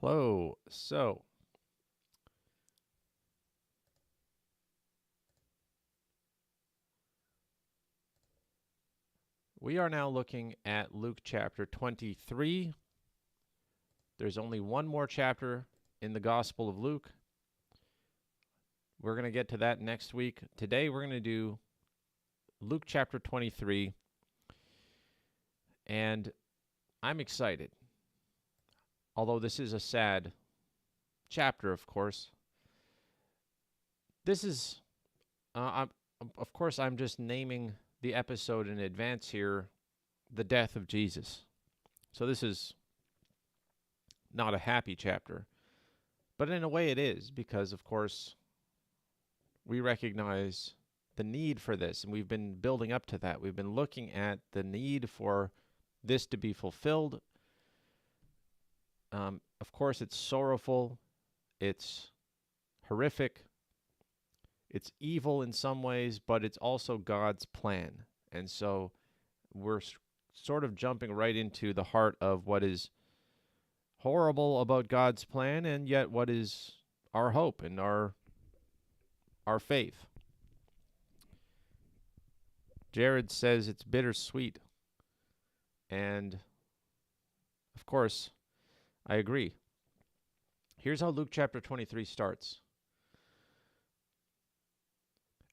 Hello. So, we are now looking at Luke chapter 23. There's only one more chapter in the Gospel of Luke. We're going to get to that next week. Today, we're going to do Luke chapter 23, and I'm excited. Although this is a sad chapter, of course. This is, of course, I'm just naming the episode in advance here, the death of Jesus. So this is not a happy chapter, but in a way it is because, of course, we recognize the need for this, and we've been building up to that. We've been looking at the need for this to be fulfilled. Of course, it's sorrowful, it's horrific, it's evil in some ways, but it's also God's plan. And so we're sort of jumping right into the heart of what is horrible about God's plan, and yet what is our hope and our faith. Jared says it's bittersweet, and of course, I agree. Here's how Luke chapter 23 starts.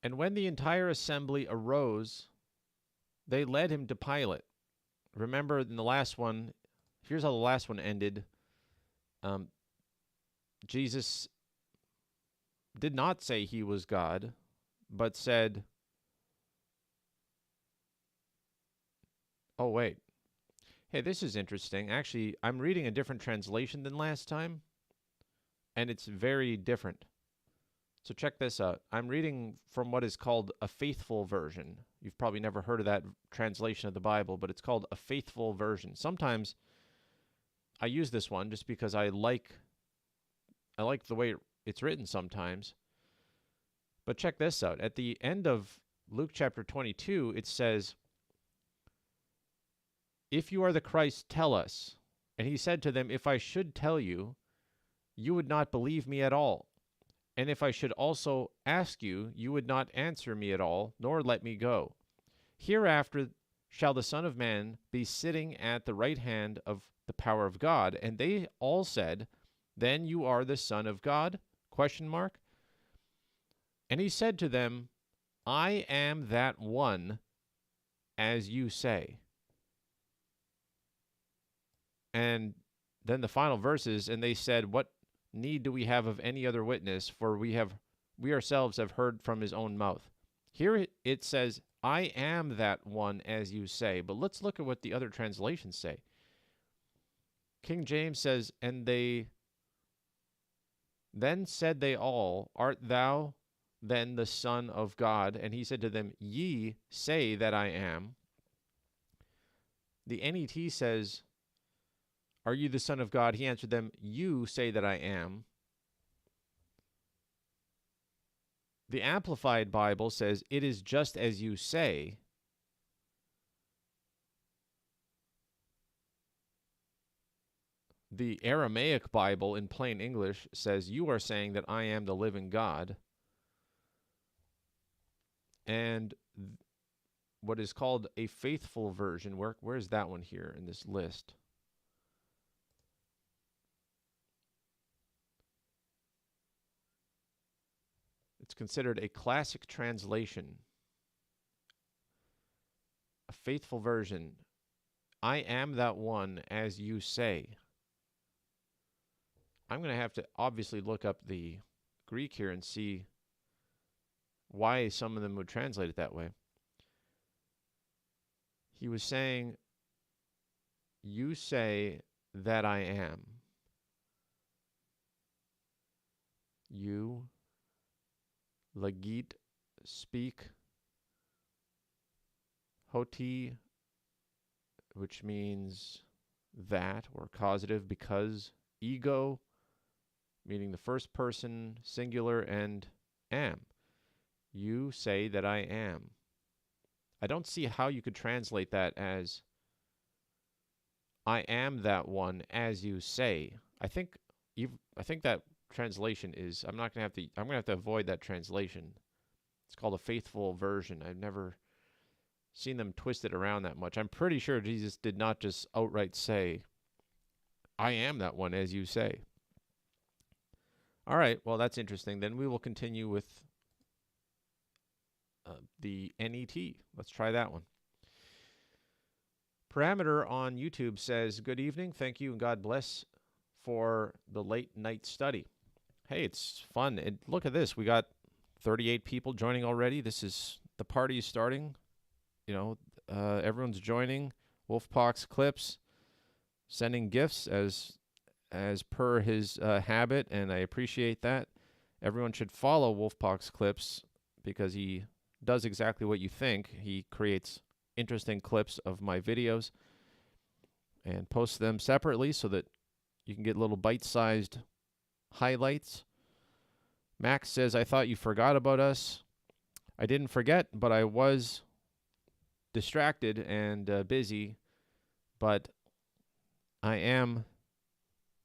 And when the entire assembly arose, they led him to Pilate. Remember in the last one, here's how the last one ended. Jesus did not say he was God, but said, oh, wait. Hey, this is interesting. Actually, I'm reading a different translation than last time, and it's very different. So check this out. I'm reading from what is called a faithful version. You've probably never heard of that translation of the Bible, but it's called a faithful version. Sometimes I use this one just because I like the way it's written sometimes. But check this out. At the end of Luke chapter 22, it says, if you are the Christ, tell us. And he said to them, if I should tell you, you would not believe me at all. And if I should also ask you, you would not answer me at all, nor let me go. Hereafter shall the Son of Man be sitting at the right hand of the power of God. And they all said, then you are the Son of God? ? And he said to them, I am that one, as you say. And then the final verses, and they said, what need do we have of any other witness? For we ourselves have heard from his own mouth. Here it says, I am that one, as you say. But let's look at what the other translations say. King James says, and they then said they all, art thou then the Son of God? And he said to them, ye say that I am. The NET says, are you the Son of God? He answered them, you say that I am. The Amplified Bible says, it is just as you say. The Aramaic Bible in plain English says, you are saying that I am the living God. And what is called a faithful version, where is that one here in this list? It's considered a classic translation. A faithful version. I am that one, as you say. I'm going to have to obviously look up the Greek here and see why some of them would translate it that way. He was saying, you say that I am. You, legit, speak. Hoti, which means that, or causative, because. Ego, meaning the first person, singular, and am. You say that I am. I don't see how you could translate that as I am that one, as you say. I think I think that translation is. I'm gonna have to avoid that translation. It's called a faithful version. I've never seen them twist it around that much. I'm pretty sure Jesus did not just outright say, "I am that one," as you say. All right. Well, that's interesting. Then we will continue with the NET. Let's try that one. Parameter on YouTube says, "Good evening. Thank you and God bless for the late night study." Hey, it's fun. And look at this. We got 38 people joining already. The party is starting. Everyone's joining. Wolfpox Clips sending gifts as per his habit, and I appreciate that. Everyone should follow Wolfpox Clips because he does exactly what you think. He creates interesting clips of my videos and posts them separately so that you can get little bite-sized highlights. Max says, "I thought you forgot about us." I didn't forget, but I was distracted and busy. But I am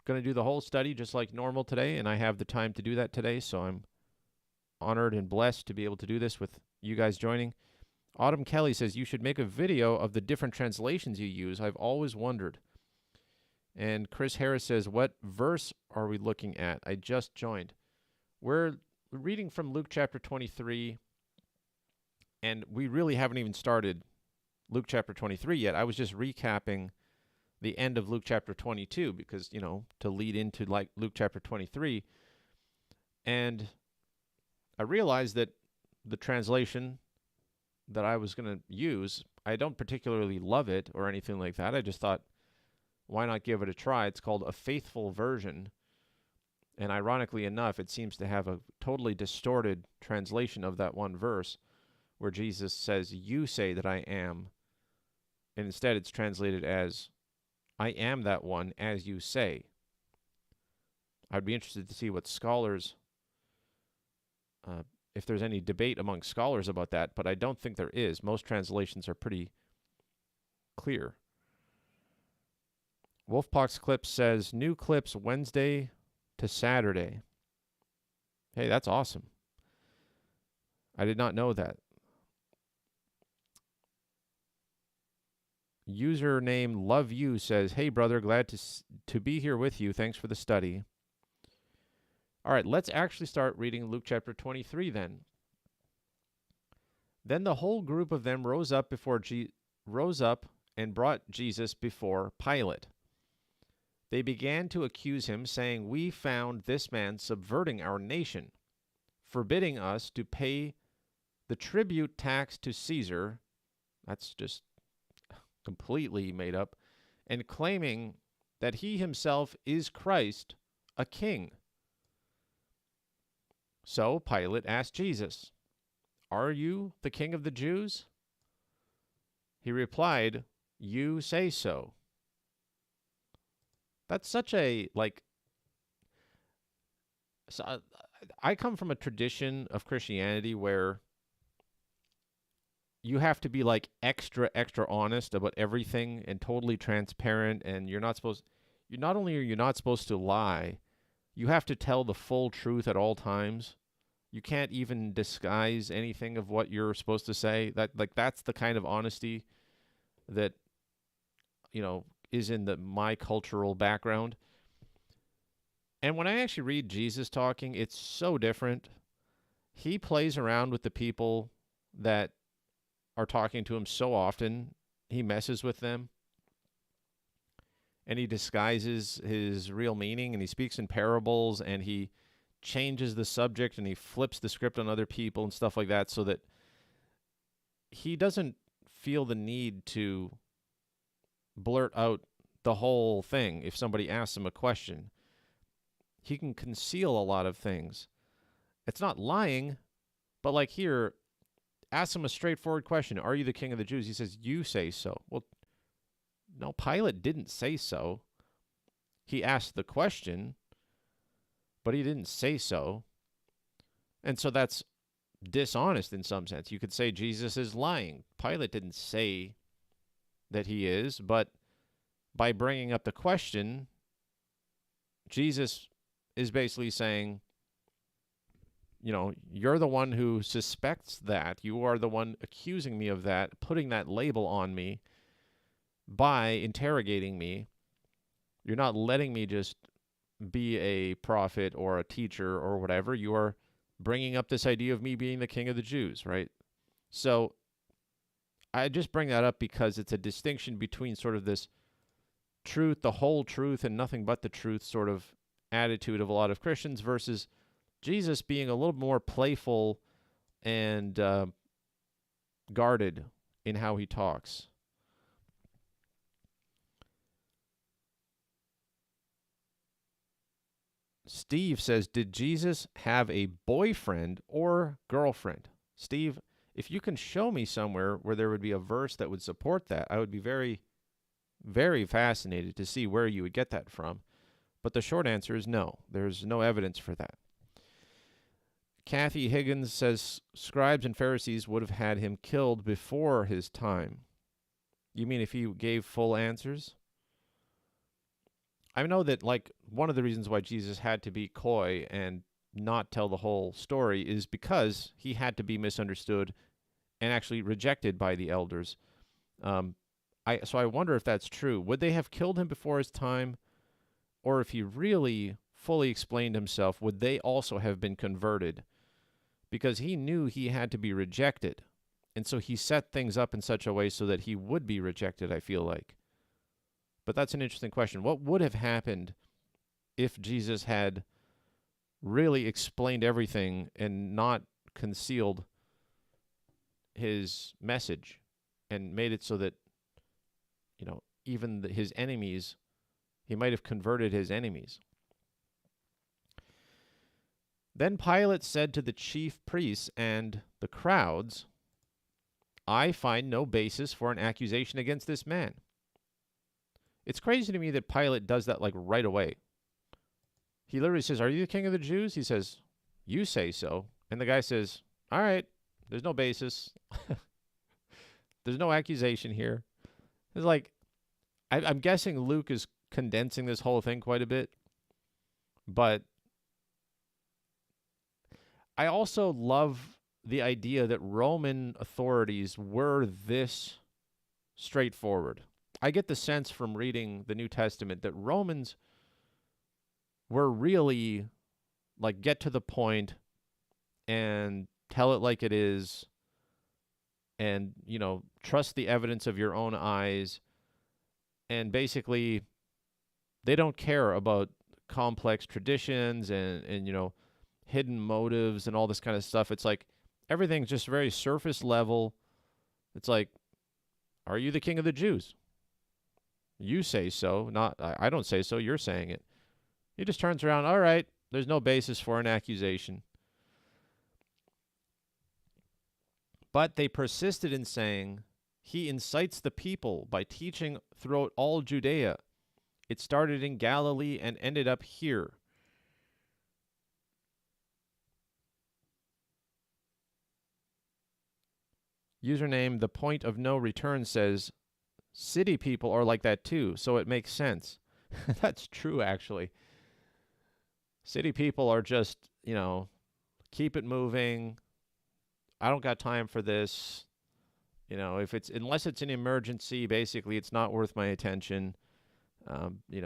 going to do the whole study just like normal today, and I have the time to do that today, so I'm honored and blessed to be able to do this with you guys joining. Autumn Kelly says, "You should make a video of the different translations you use. I've always wondered." And Chris Harris says, "What verse are we looking at? I just joined." We're reading from Luke chapter 23, and we really haven't even started Luke chapter 23 yet. I was just recapping the end of Luke chapter 22 because, to lead into like Luke chapter 23. And I realized that the translation that I was going to use, I don't particularly love it or anything like that. I just thought, why not give it a try? It's called a faithful version. And ironically enough, it seems to have a totally distorted translation of that one verse where Jesus says, "You say that I am." And instead it's translated as, "I am that one as you say." I'd be interested to see what scholars, if there's any debate among scholars about that, but I don't think there is. Most translations are pretty clear. Wolfpox Clips says, "New clips Wednesday to Saturday." Hey, that's awesome. I did not know that. Username Love You says, "Hey brother, glad to be here with you. Thanks for the study." All right, let's actually start reading Luke chapter 23 then. "Then the whole group of them rose up and brought Jesus before Pilate. They began to accuse him, saying, 'We found this man subverting our nation, forbidding us to pay the tribute tax to Caesar,'" that's just completely made up, "and claiming that he himself is Christ, a king." So Pilate asked Jesus, "Are you the king of the Jews?" He replied, "You say so." That's such a, so I come from a tradition of Christianity where you have to be extra, extra honest about everything and totally transparent. And not only are you not supposed to lie, you have to tell the full truth at all times. You can't even disguise anything of what you're supposed to say. That's the kind of honesty that, is in my cultural background. And when I actually read Jesus talking, it's so different. He plays around with the people that are talking to him so often. He messes with them. And he disguises his real meaning, and he speaks in parables, and he changes the subject, and he flips the script on other people and stuff like that, so that he doesn't feel the need to blurt out the whole thing if somebody asks him a question. He can conceal a lot of things. It's not lying, but here, ask him a straightforward question. "Are you the king of the Jews?" He says, "You say so." Well, no, Pilate didn't say so. He asked the question, but he didn't say so. And so that's dishonest in some sense. You could say Jesus is lying. Pilate didn't say that he is, but by bringing up the question, Jesus is basically saying, you're the one who suspects that. You are the one accusing me of that, putting that label on me by interrogating me. You're not letting me just be a prophet or a teacher or whatever. You are bringing up this idea of me being the king of the Jews, right? So I just bring that up because it's a distinction between sort of this truth, the whole truth, and nothing but the truth sort of attitude of a lot of Christians versus Jesus being a little more playful and guarded in how he talks. Steve says, did Jesus have a boyfriend or girlfriend? Steve, if you can show me somewhere where there would be a verse that would support that, I would be very, very fascinated to see where you would get that from. But the short answer is no. There's no evidence for that. Kathy Higgins says, scribes and Pharisees would have had him killed before his time. You mean if he gave full answers? I know that, one of the reasons why Jesus had to be coy and not tell the whole story is because he had to be misunderstood and actually rejected by the elders. So I wonder if that's true. Would they have killed him before his time? Or if he really fully explained himself, would they also have been converted? Because he knew he had to be rejected. And so he set things up in such a way so that he would be rejected, I feel like. But that's an interesting question. What would have happened if Jesus had really explained everything and not concealed his message and made it so that, even his enemies, he might have converted his enemies? Then Pilate said to the chief priests and the crowds, I find no basis for an accusation against this man. It's crazy to me that Pilate does that right away. He literally says, are you the king of the Jews? He says, you say so. And the guy says, all right, there's no basis. There's no accusation here. It's I'm guessing Luke is condensing this whole thing quite a bit. But I also love the idea that Roman authorities were this straightforward. I get the sense from reading the New Testament that Romans were really get to the point and tell it like it is and, trust the evidence of your own eyes. And basically, they don't care about complex traditions and hidden motives and all this kind of stuff. It's everything's just very surface level. It's are you the king of the Jews? You say so. I don't say so. You're saying it. He just turns around. All right, there's no basis for an accusation. But they persisted in saying, he incites the people by teaching throughout all Judea. It started in Galilee and ended up here. Username, the point of no return says, city people are like that too, so it makes sense. That's true, actually. City people are just, keep it moving. I don't got time for this. Unless it's an emergency, basically, it's not worth my attention. We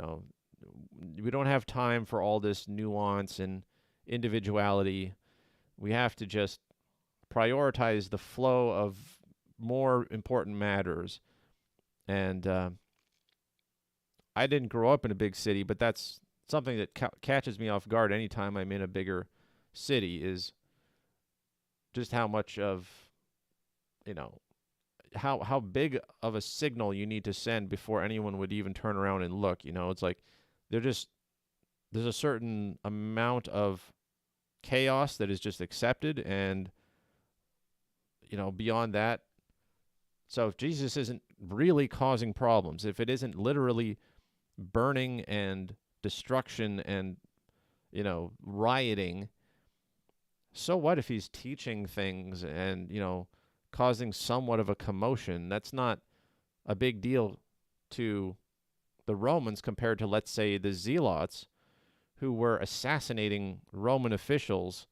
don't have time for all this nuance and individuality. We have to just prioritize the flow of more important matters. And I didn't grow up in a big city, but that's something that catches me off guard anytime I'm in a bigger city, is just how much of, how big of a signal you need to send before anyone would even turn around and look. It's there's a certain amount of chaos that is just accepted, and beyond that. So if Jesus isn't really causing problems, if it isn't literally burning and destruction and rioting, so what if he's teaching things and causing somewhat of a commotion? That's not a big deal to the Romans compared to, let's say, the Zealots, who were assassinating Roman officials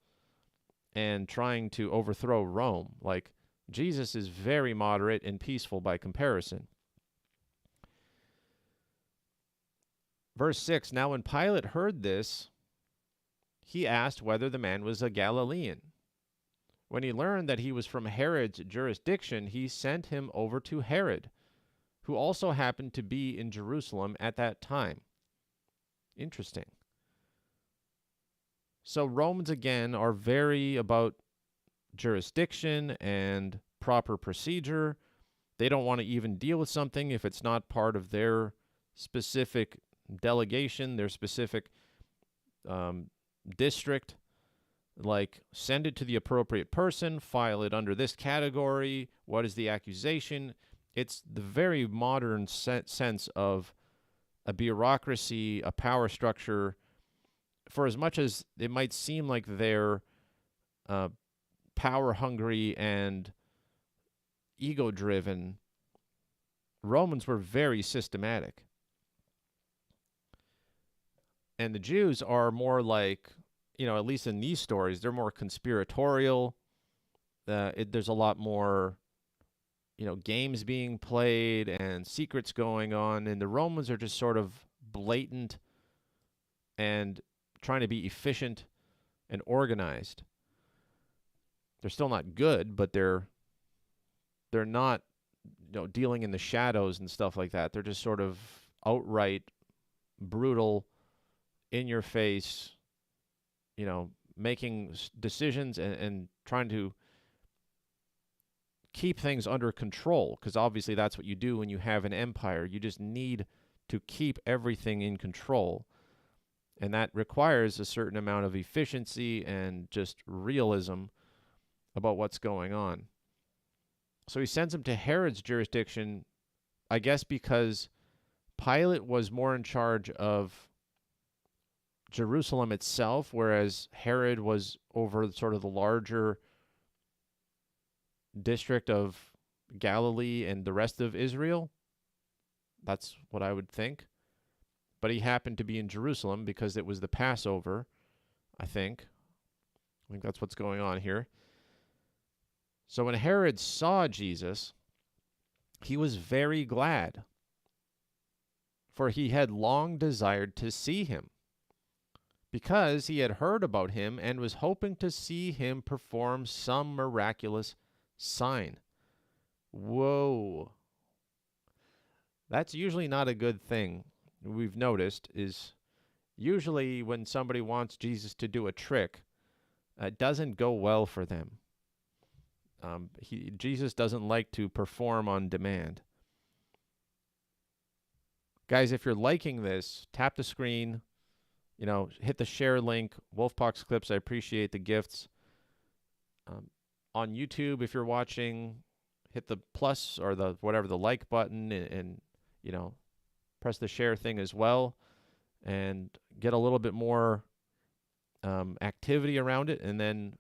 and trying to overthrow Rome. Like, Jesus is very moderate and peaceful by comparison. Verse 6, now when Pilate heard this, he asked whether the man was a Galilean. When he learned that he was from Herod's jurisdiction, he sent him over to Herod, who also happened to be in Jerusalem at that time. Interesting. So Romans, again, are very about jurisdiction and proper procedure. They don't want to even deal with something if it's not part of their specific delegation, their specific district. Like, send it to the appropriate person, file it under this category, what is the accusation? It's the very modern sense of a bureaucracy, a power structure. For as much as it might seem like they're power-hungry and ego-driven, Romans were very systematic. And the Jews are more like, at least in these stories, they're more conspiratorial. There's a lot more, games being played and secrets going on. And the Romans are just sort of blatant and trying to be efficient and organized. They're still not good, but they're not, dealing in the shadows and stuff like that. They're just sort of outright brutal, in your face, making decisions and trying to keep things under control, because obviously that's what you do when you have an empire. You just need to keep everything in control, and that requires a certain amount of efficiency and just realism about what's going on. So he sends him to Herod's jurisdiction, I guess because Pilate was more in charge of Jerusalem itself, whereas Herod was over sort of the larger district of Galilee and the rest of Israel. That's what I would think. But he happened to be in Jerusalem because it was the Passover, I think. I think that's what's going on here. So when Herod saw Jesus, he was very glad, for he had long desired to see him, because he had heard about him and was hoping to see him perform some miraculous sign. Whoa. That's usually not a good thing. We've noticed is usually when somebody wants Jesus to do a trick, it doesn't go well for them. Jesus doesn't like to perform on demand. Guys, if you're liking this, tap the screen, hit the share link. Wolfpox Clips, I appreciate the gifts. On YouTube, if you're watching, hit the plus or the like button and press the share thing as well, and get a little bit more activity around it. And then,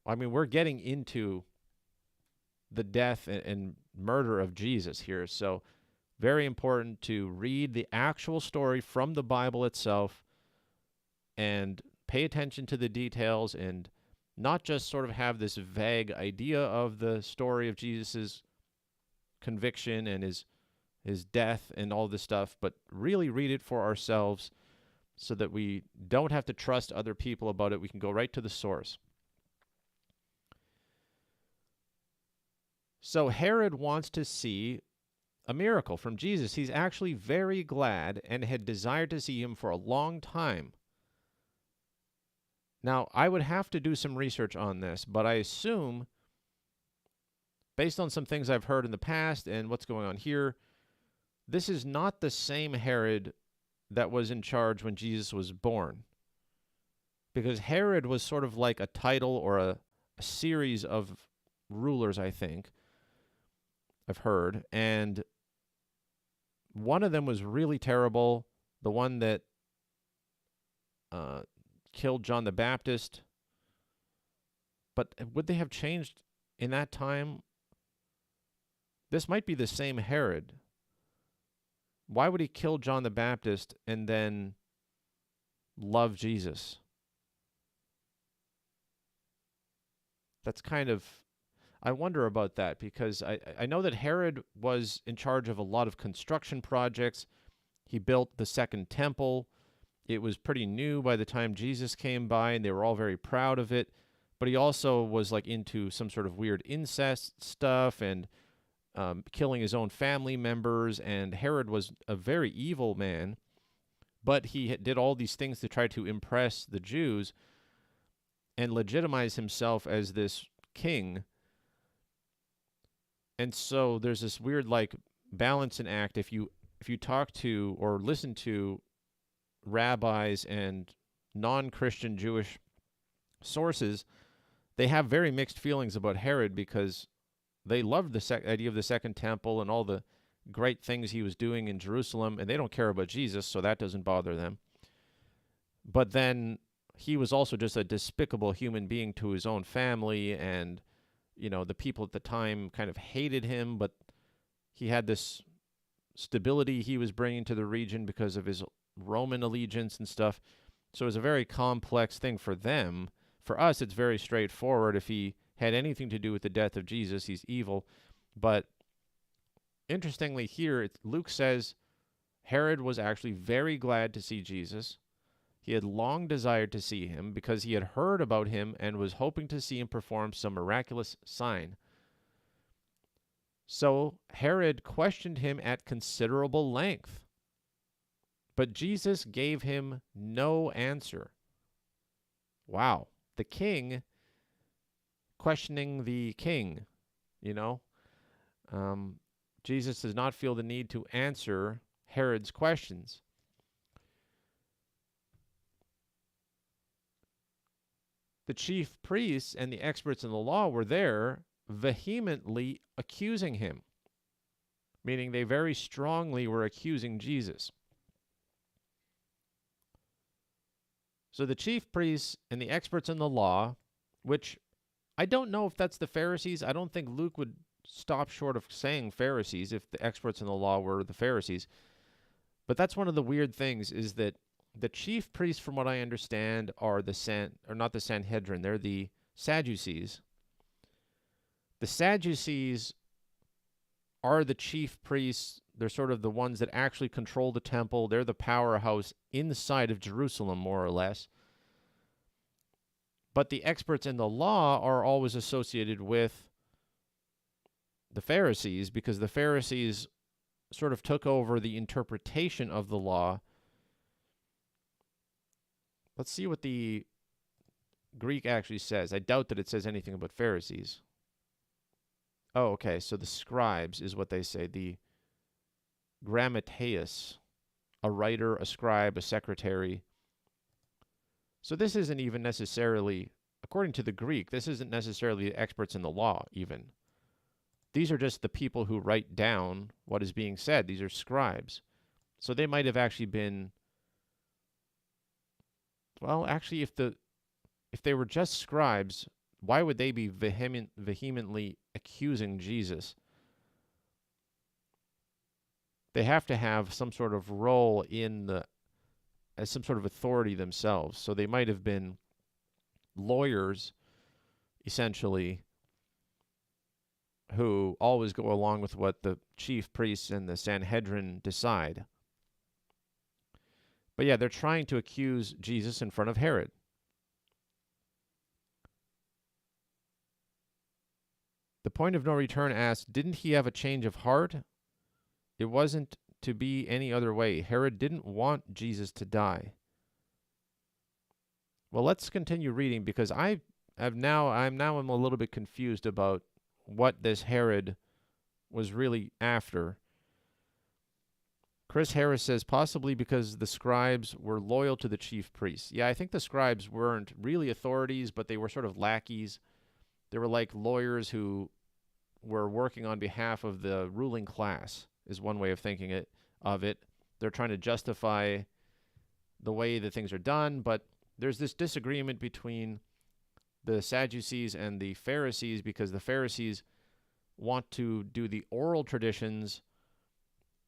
we're getting into the death and murder of Jesus here. So very important to read the actual story from the Bible itself and pay attention to the details, and not just sort of have this vague idea of the story of Jesus's conviction and his death and all this stuff, but really read it for ourselves so that we don't have to trust other people about it. We can go right to the source. So Herod wants to see a miracle from Jesus. He's actually very glad and had desired to see him for a long time. Now, I would have to do some research on this, but I assume, based on some things I've heard in the past and what's going on here, this is not the same Herod that was in charge when Jesus was born. Because Herod was sort of like a title or a series of rulers, I think, I've heard. And one of them was really terrible, the one that killed John the Baptist. But would they have changed in that time? This might be the same Herod. Why would he kill John the Baptist and then love Jesus. That's kind of, I wonder about that because I know that Herod was in charge of a lot of construction projects. He built the second temple. It was pretty new by the time Jesus came by, and they were all very proud of it. But he also was like into some sort of weird incest stuff and killing his own family members. And Herod was a very evil man, but he did all these things to try to impress the Jews and legitimize himself as this king. And so there's this weird like balance and act. If you talk to or listen to rabbis and non-Christian Jewish sources, they have very mixed feelings about Herod because they loved the idea of the second temple and all the great things he was doing in Jerusalem, and they don't care about Jesus, so that doesn't bother them. But then he was also just a despicable human being to his own family, and the people at the time kind of hated him, but he had this stability he was bringing to the region because of his Roman allegiance and stuff. So it was a very complex thing for them. For us, it's very straightforward. If he had anything to do with the death of Jesus, he's evil. But interestingly here, Luke says Herod was actually very glad to see Jesus. He had long desired to see him because he had heard about him and was hoping to see him perform some miraculous sign. So Herod questioned him at considerable length, but Jesus gave him no answer. Wow. The king questioning the king, Jesus does not feel the need to answer Herod's questions. The chief priests and the experts in the law were there vehemently accusing him, meaning they very strongly were accusing Jesus. So the chief priests and the experts in the law, which I don't know if that's the Pharisees. I don't think Luke would stop short of saying Pharisees if the experts in the law were the Pharisees. But that's one of the weird things is that the chief priests, from what I understand, are not the Sanhedrin. They're the Sadducees. The Sadducees are the chief priests. They're sort of the ones that actually control the temple. They're the powerhouse inside of Jerusalem, more or less. But the experts in the law are always associated with the Pharisees because the Pharisees sort of took over the interpretation of the law. Let's see what the Greek actually says. I doubt that it says anything about Pharisees. Oh, okay. So the scribes is what they say. The grammateus, a writer, a scribe, a secretary. So this isn't even necessarily, according to the Greek, this isn't necessarily the experts in the law even. These are just the people who write down what is being said. These are scribes. So they might have actually been, well, actually, if they were just scribes, why would they be vehemently accusing Jesus? They have to have some sort of role as some sort of authority themselves. So they might have been lawyers, essentially, who always go along with what the chief priests and the Sanhedrin decide. But yeah, they're trying to accuse Jesus in front of Herod. The point of no return asks, didn't he have a change of heart? It wasn't to be any other way. Herod didn't want Jesus to die. Well, let's continue reading because I'm now a little bit confused about what this Herod was really after. Chris Harris says possibly because the scribes were loyal to the chief priests. Yeah, I think the scribes weren't really authorities, but they were sort of lackeys. They were like lawyers who were working on behalf of the ruling class, is one way of thinking of it. They're trying to justify the way that things are done, but there's this disagreement between the Sadducees and the Pharisees because the Pharisees want to do the oral traditions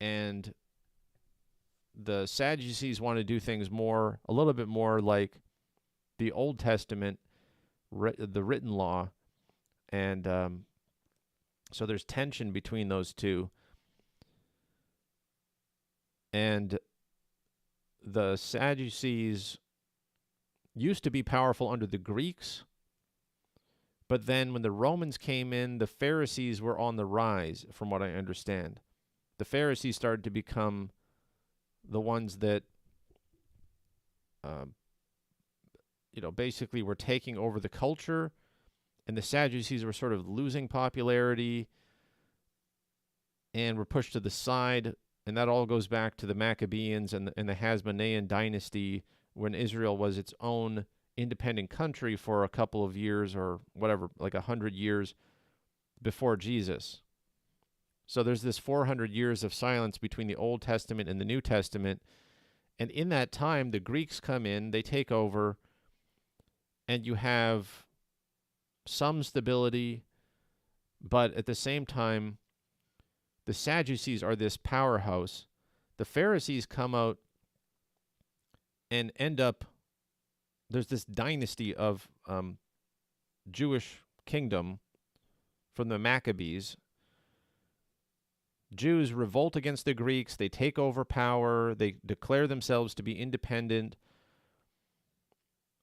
and the Sadducees want to do things a little bit more like the Old Testament, the written law, and so there's tension between those two. And the Sadducees used to be powerful under the Greeks, but then when the Romans came in, the Pharisees were on the rise, from what I understand. The Pharisees started to become the ones that, basically were taking over the culture, and the Sadducees were sort of losing popularity and were pushed to the side. And that all goes back to the Maccabees and the Hasmonean dynasty, when Israel was its own independent country for a couple of years, or whatever, like 100 years before Jesus. So there's this 400 years of silence between the Old Testament and the New Testament. And in that time, the Greeks come in, they take over, and you have some stability, but at the same time, the Sadducees are this powerhouse. The Pharisees come out and end up, there's this dynasty of Jewish kingdom from the Maccabees. Jews revolt against the Greeks. They take over power. They declare themselves to be independent.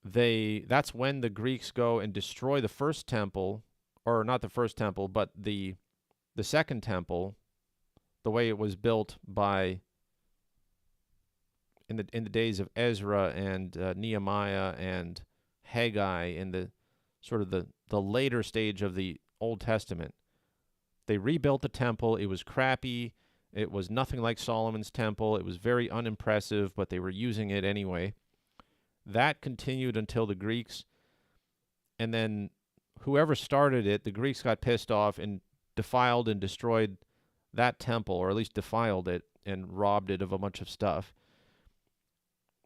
That's when the Greeks go and destroy the first temple, or not the first temple, but the second temple, the way it was built in the days of Ezra and Nehemiah and Haggai, in the sort of the later stage of the Old Testament. They rebuilt the temple. It was crappy. It was nothing like Solomon's temple. It was very unimpressive, but they were using it anyway. That continued until the Greeks, and then whoever started it, the Greeks got pissed off and defiled and destroyed that temple, or at least defiled it and robbed it of a bunch of stuff.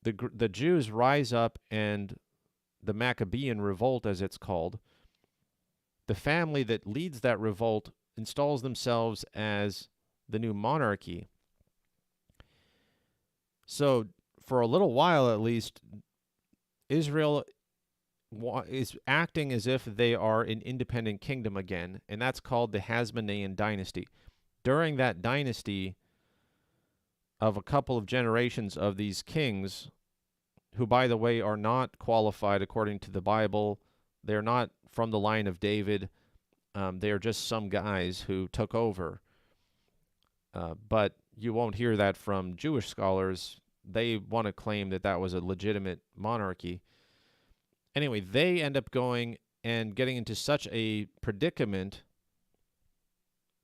The Jews rise up, and the Maccabean revolt, as it's called, the family that leads that revolt installs themselves as the new monarchy. So for a little while at least, Israel is acting as if they are an independent kingdom again, and that's called the Hasmonean dynasty. During that dynasty of a couple of generations of these kings, who, by the way, are not qualified according to the Bible, they're not from the line of David, they are just some guys who took over. But you won't hear that from Jewish scholars. They want to claim that that was a legitimate monarchy. Anyway, they end up going and getting into such a predicament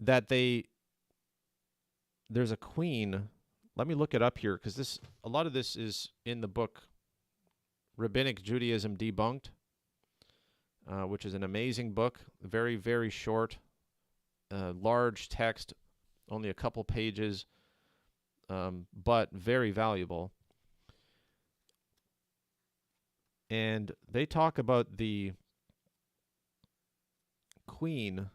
that there's a queen. Let me look it up here, because a lot of this is in the book Rabbinic Judaism Debunked, which is an amazing book, very, very short, large text, only a couple pages, but very valuable. And they talk about the queen.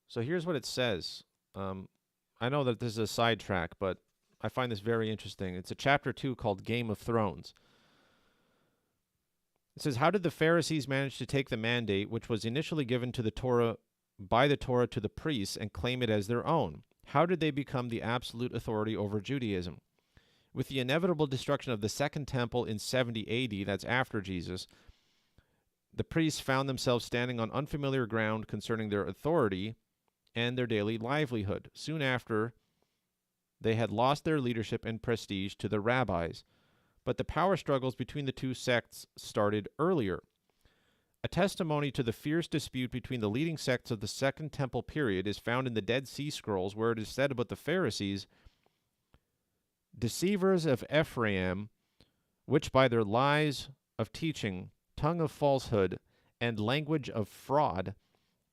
So here's what it says. I know that this is a sidetrack, but I find this very interesting. It's a chapter 2 called Game of Thrones. It says, how did the Pharisees manage to take the mandate, which was initially given to the Torah by the Torah to the priests, and claim it as their own? How did they become the absolute authority over Judaism? With the inevitable destruction of the Second Temple in 70 AD, that's after Jesus, the priests found themselves standing on unfamiliar ground concerning their authority and their daily livelihood. Soon after, they had lost their leadership and prestige to the rabbis. But the power struggles between the two sects started earlier. A testimony to the fierce dispute between the leading sects of the Second Temple period is found in the Dead Sea Scrolls, where it is said about the Pharisees, deceivers of Ephraim, which by their lies of teaching, tongue of falsehood, and language of fraud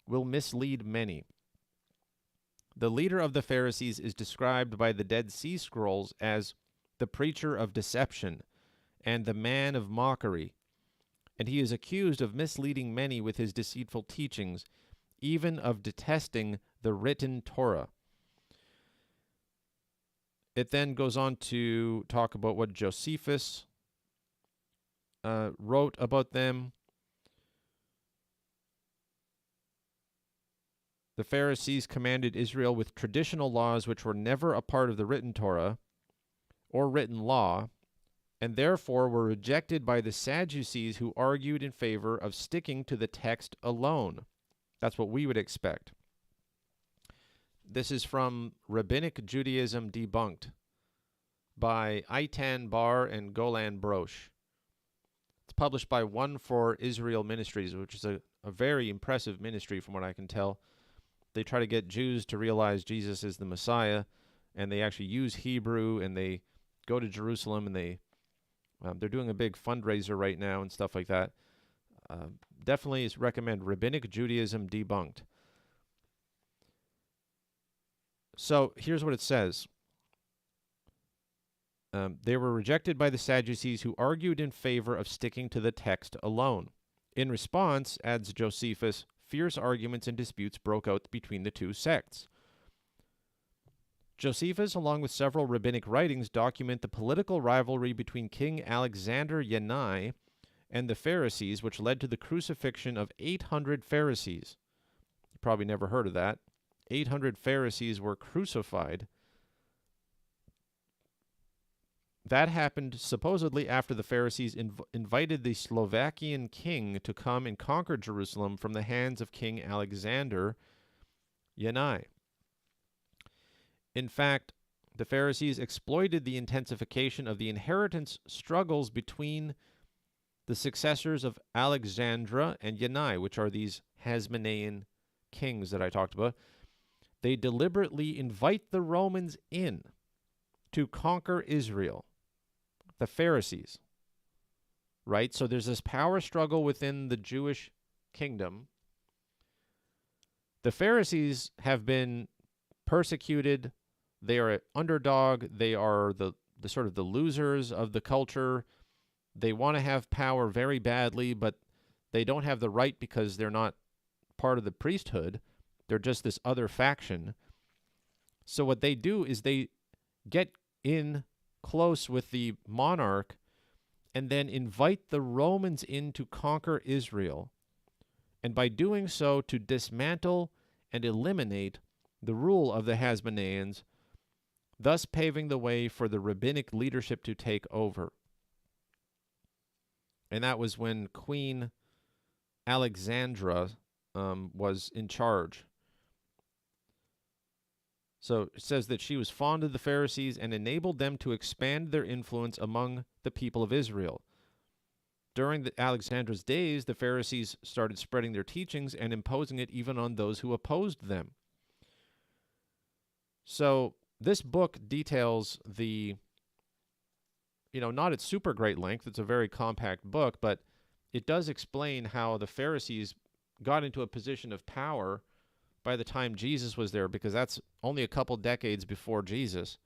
will mislead many. The leader of the Pharisees is described by the Dead Sea Scrolls as the preacher of deception and the man of mockery, and he is accused of misleading many with his deceitful teachings, even of detesting the written Torah. It then goes on to talk about what Josephus wrote about them. The Pharisees commanded Israel with traditional laws which were never a part of the written Torah or written law, and therefore were rejected by the Sadducees, who argued in favor of sticking to the text alone. That's what we would expect. This is from Rabbinic Judaism Debunked by Eitan Bar and Golan Brosh. It's published by One for Israel Ministries, which is a very impressive ministry from what I can tell. They try to get Jews to realize Jesus is the Messiah, and they actually use Hebrew, and they go to Jerusalem, and they're doing a big fundraiser right now and stuff like that. Definitely recommend Rabbinic Judaism Debunked. So here's what it says. They were rejected by the Sadducees, who argued in favor of sticking to the text alone. In response, adds Josephus, fierce arguments and disputes broke out between the two sects. Josephus, along with several rabbinic writings, document the political rivalry between King Alexander Yanai and the Pharisees, which led to the crucifixion of 800 Pharisees. You probably never heard of that. 800 Pharisees were crucified. That happened supposedly after the Pharisees invited the Slovakian king to come and conquer Jerusalem from the hands of King Alexander Yanai. In fact, the Pharisees exploited the intensification of the inheritance struggles between the successors of Alexandra and Yanai, which are these Hasmonean kings that I talked about. They deliberately invite the Romans in to conquer Israel. The Pharisees, right? So there's this power struggle within the Jewish kingdom. The Pharisees have been persecuted. They are an underdog. They are the sort of the losers of the culture. They want to have power very badly, but they don't have the right because they're not part of the priesthood. They're just this other faction. So what they do is they get in close with the monarch and then invite the Romans in to conquer Israel, and by doing so to dismantle and eliminate the rule of the Hasmoneans, thus paving the way for the rabbinic leadership to take over. And that was when Queen Alexandra was in charge. So it says that she was fond of the Pharisees and enabled them to expand their influence among the people of Israel. During Alexandra's days, the Pharisees started spreading their teachings and imposing it even on those who opposed them. So this book details the, not at super great length, it's a very compact book, but it does explain how the Pharisees got into a position of power by the time Jesus was there, because that's only a couple decades before Jesus.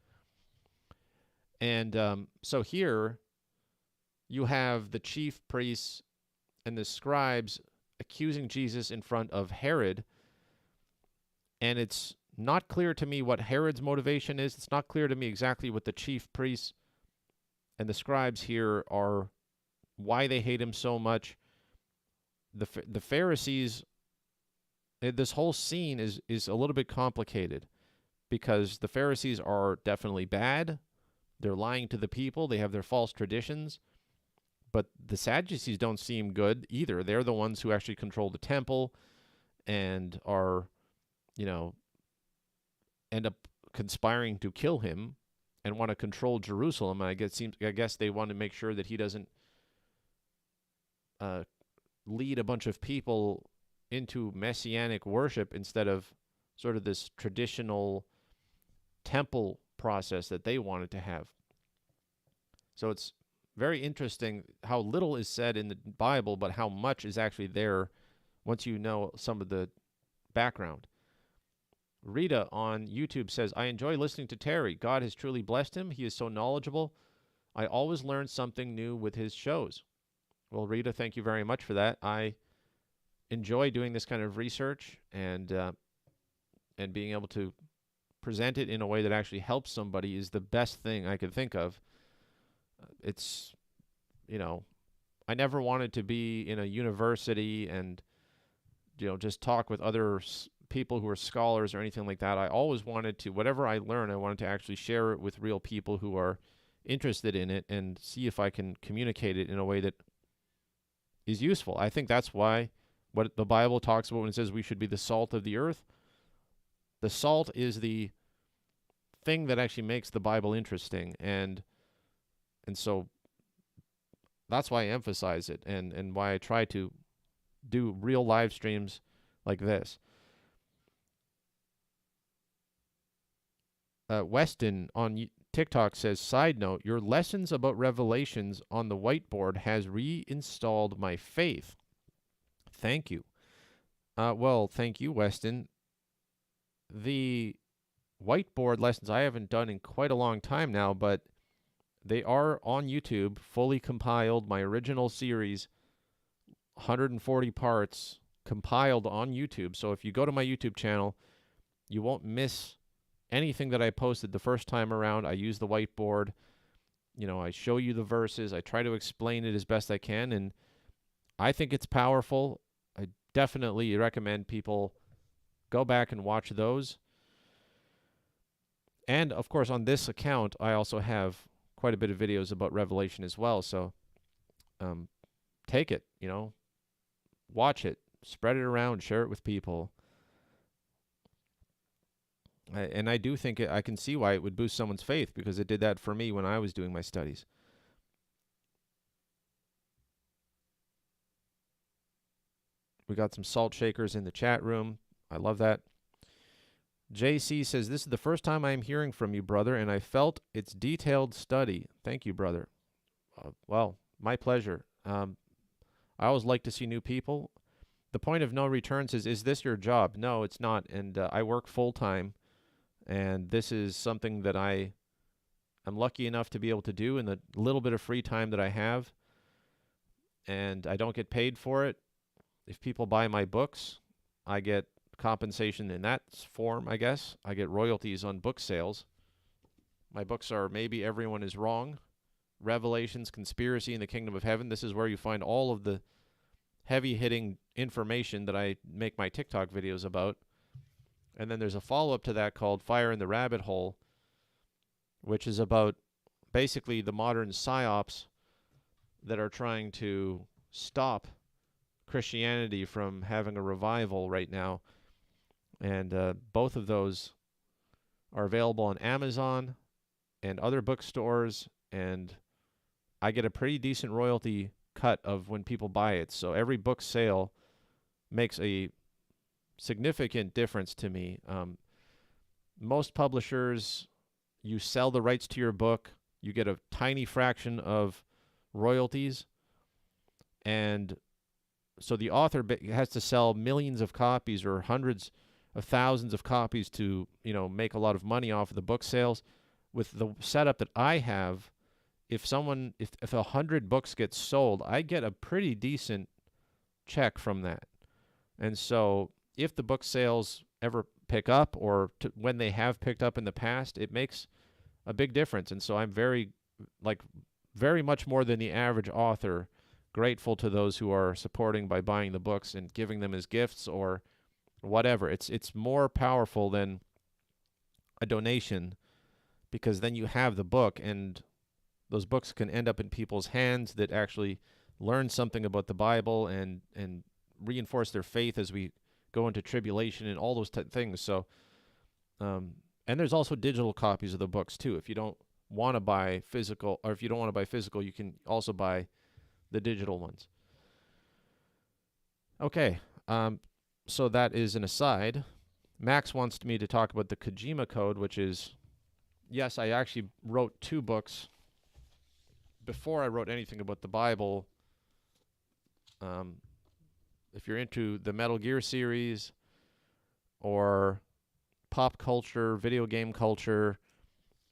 And so here you have the chief priests and the scribes accusing Jesus in front of Herod, and it's not clear to me what Herod's motivation is. It's not clear to me exactly what the chief priests and the scribes here are, why they hate him so much. The Pharisees, this whole scene is a little bit complicated, because the Pharisees are definitely bad. They're lying to the people. They have their false traditions. But the Sadducees don't seem good either. They're the ones who actually control the temple and are, end up conspiring to kill him and want to control Jerusalem. I guess they want to make sure that he doesn't lead a bunch of people into messianic worship instead of sort of this traditional temple process that they wanted to have. So it's very interesting how little is said in the Bible, but how much is actually there once you know some of the background. Rita on YouTube says, I enjoy listening to Terry. God has truly blessed him. He is so knowledgeable. I always learn something new with his shows. Well, Rita, thank you very much for that. I enjoy doing this kind of research and being able to present it in a way that actually helps somebody is the best thing I could think of. It's, you know, I never wanted to be in a university and, just talk with other people who are scholars or anything like that. I always wanted to, whatever I learn, I wanted to actually share it with real people who are interested in it and see if I can communicate it in a way that is useful. I think that's why what the Bible talks about when it says we should be the salt of the earth. The salt is the thing that actually makes the Bible interesting, and so that's why I emphasize it, and why I try to do real live streams like this. Weston on TikTok says, side note, your lessons about Revelations on the whiteboard has reinstalled my faith. Thank you. Well, thank you, Weston. The whiteboard lessons I haven't done in quite a long time now, but they are on YouTube, fully compiled. My original series, 140 parts, compiled on YouTube. So if you go to my YouTube channel, you won't miss anything that I posted the first time around. I use the whiteboard. I show you the verses. I try to explain it as best I can, and I think it's powerful. I definitely recommend people go back and watch those. And, of course, on this account, I also have quite a bit of videos about Revelation as well. So take it, watch it, spread it around, share it with people. And I do think I can see why it would boost someone's faith, because it did that for me when I was doing my studies. We got some salt shakers in the chat room. I love that. JC says, this is the first time I'm hearing from you, brother, and I felt its detailed study. Thank you, brother. Well, my pleasure. I always like to see new people. The point of no return says, is this your job? No, it's not. And I work full-time, and this is something that I'm lucky enough to be able to do in the little bit of free time that I have, and I don't get paid for it. If people buy my books, I get compensation in that form, I guess. I get royalties on book sales. My books are Maybe Everyone is Wrong, Revelations, Conspiracy in the Kingdom of Heaven. This is where you find all of the heavy-hitting information that I make my TikTok videos about. And then there's a follow-up to that called Fire in the Rabbit Hole, which is about basically the modern psyops that are trying to stop Christianity from having a revival right now. And both of those are available on Amazon and other bookstores, and I get a pretty decent royalty cut of when people buy it. So every book sale makes a significant difference to me. Most publishers, you sell the rights to your book, you get a tiny fraction of royalties, and so the author has to sell millions of copies or hundreds of thousands of copies to, make a lot of money off of the book sales. With the setup that I have, if 100 books get sold, I get a pretty decent check from that. And so if the book sales ever pick up, or when they have picked up in the past, it makes a big difference. And so I'm very much more than the average author grateful to those who are supporting by buying the books and giving them as gifts or whatever. It's more powerful than a donation, because then you have the book, and those books can end up in people's hands that actually learn something about the Bible and reinforce their faith as we go into tribulation and all those things. So, and there's also digital copies of the books too. If you don't want to buy physical, or if you don't want to buy physical, you can also buy the digital ones. Okay, so that is an aside. Max wants me to talk about the Kojima Code, which is, yes, I actually wrote 2 books before I wrote anything about the Bible. If you're into the Metal Gear series or pop culture, video game culture,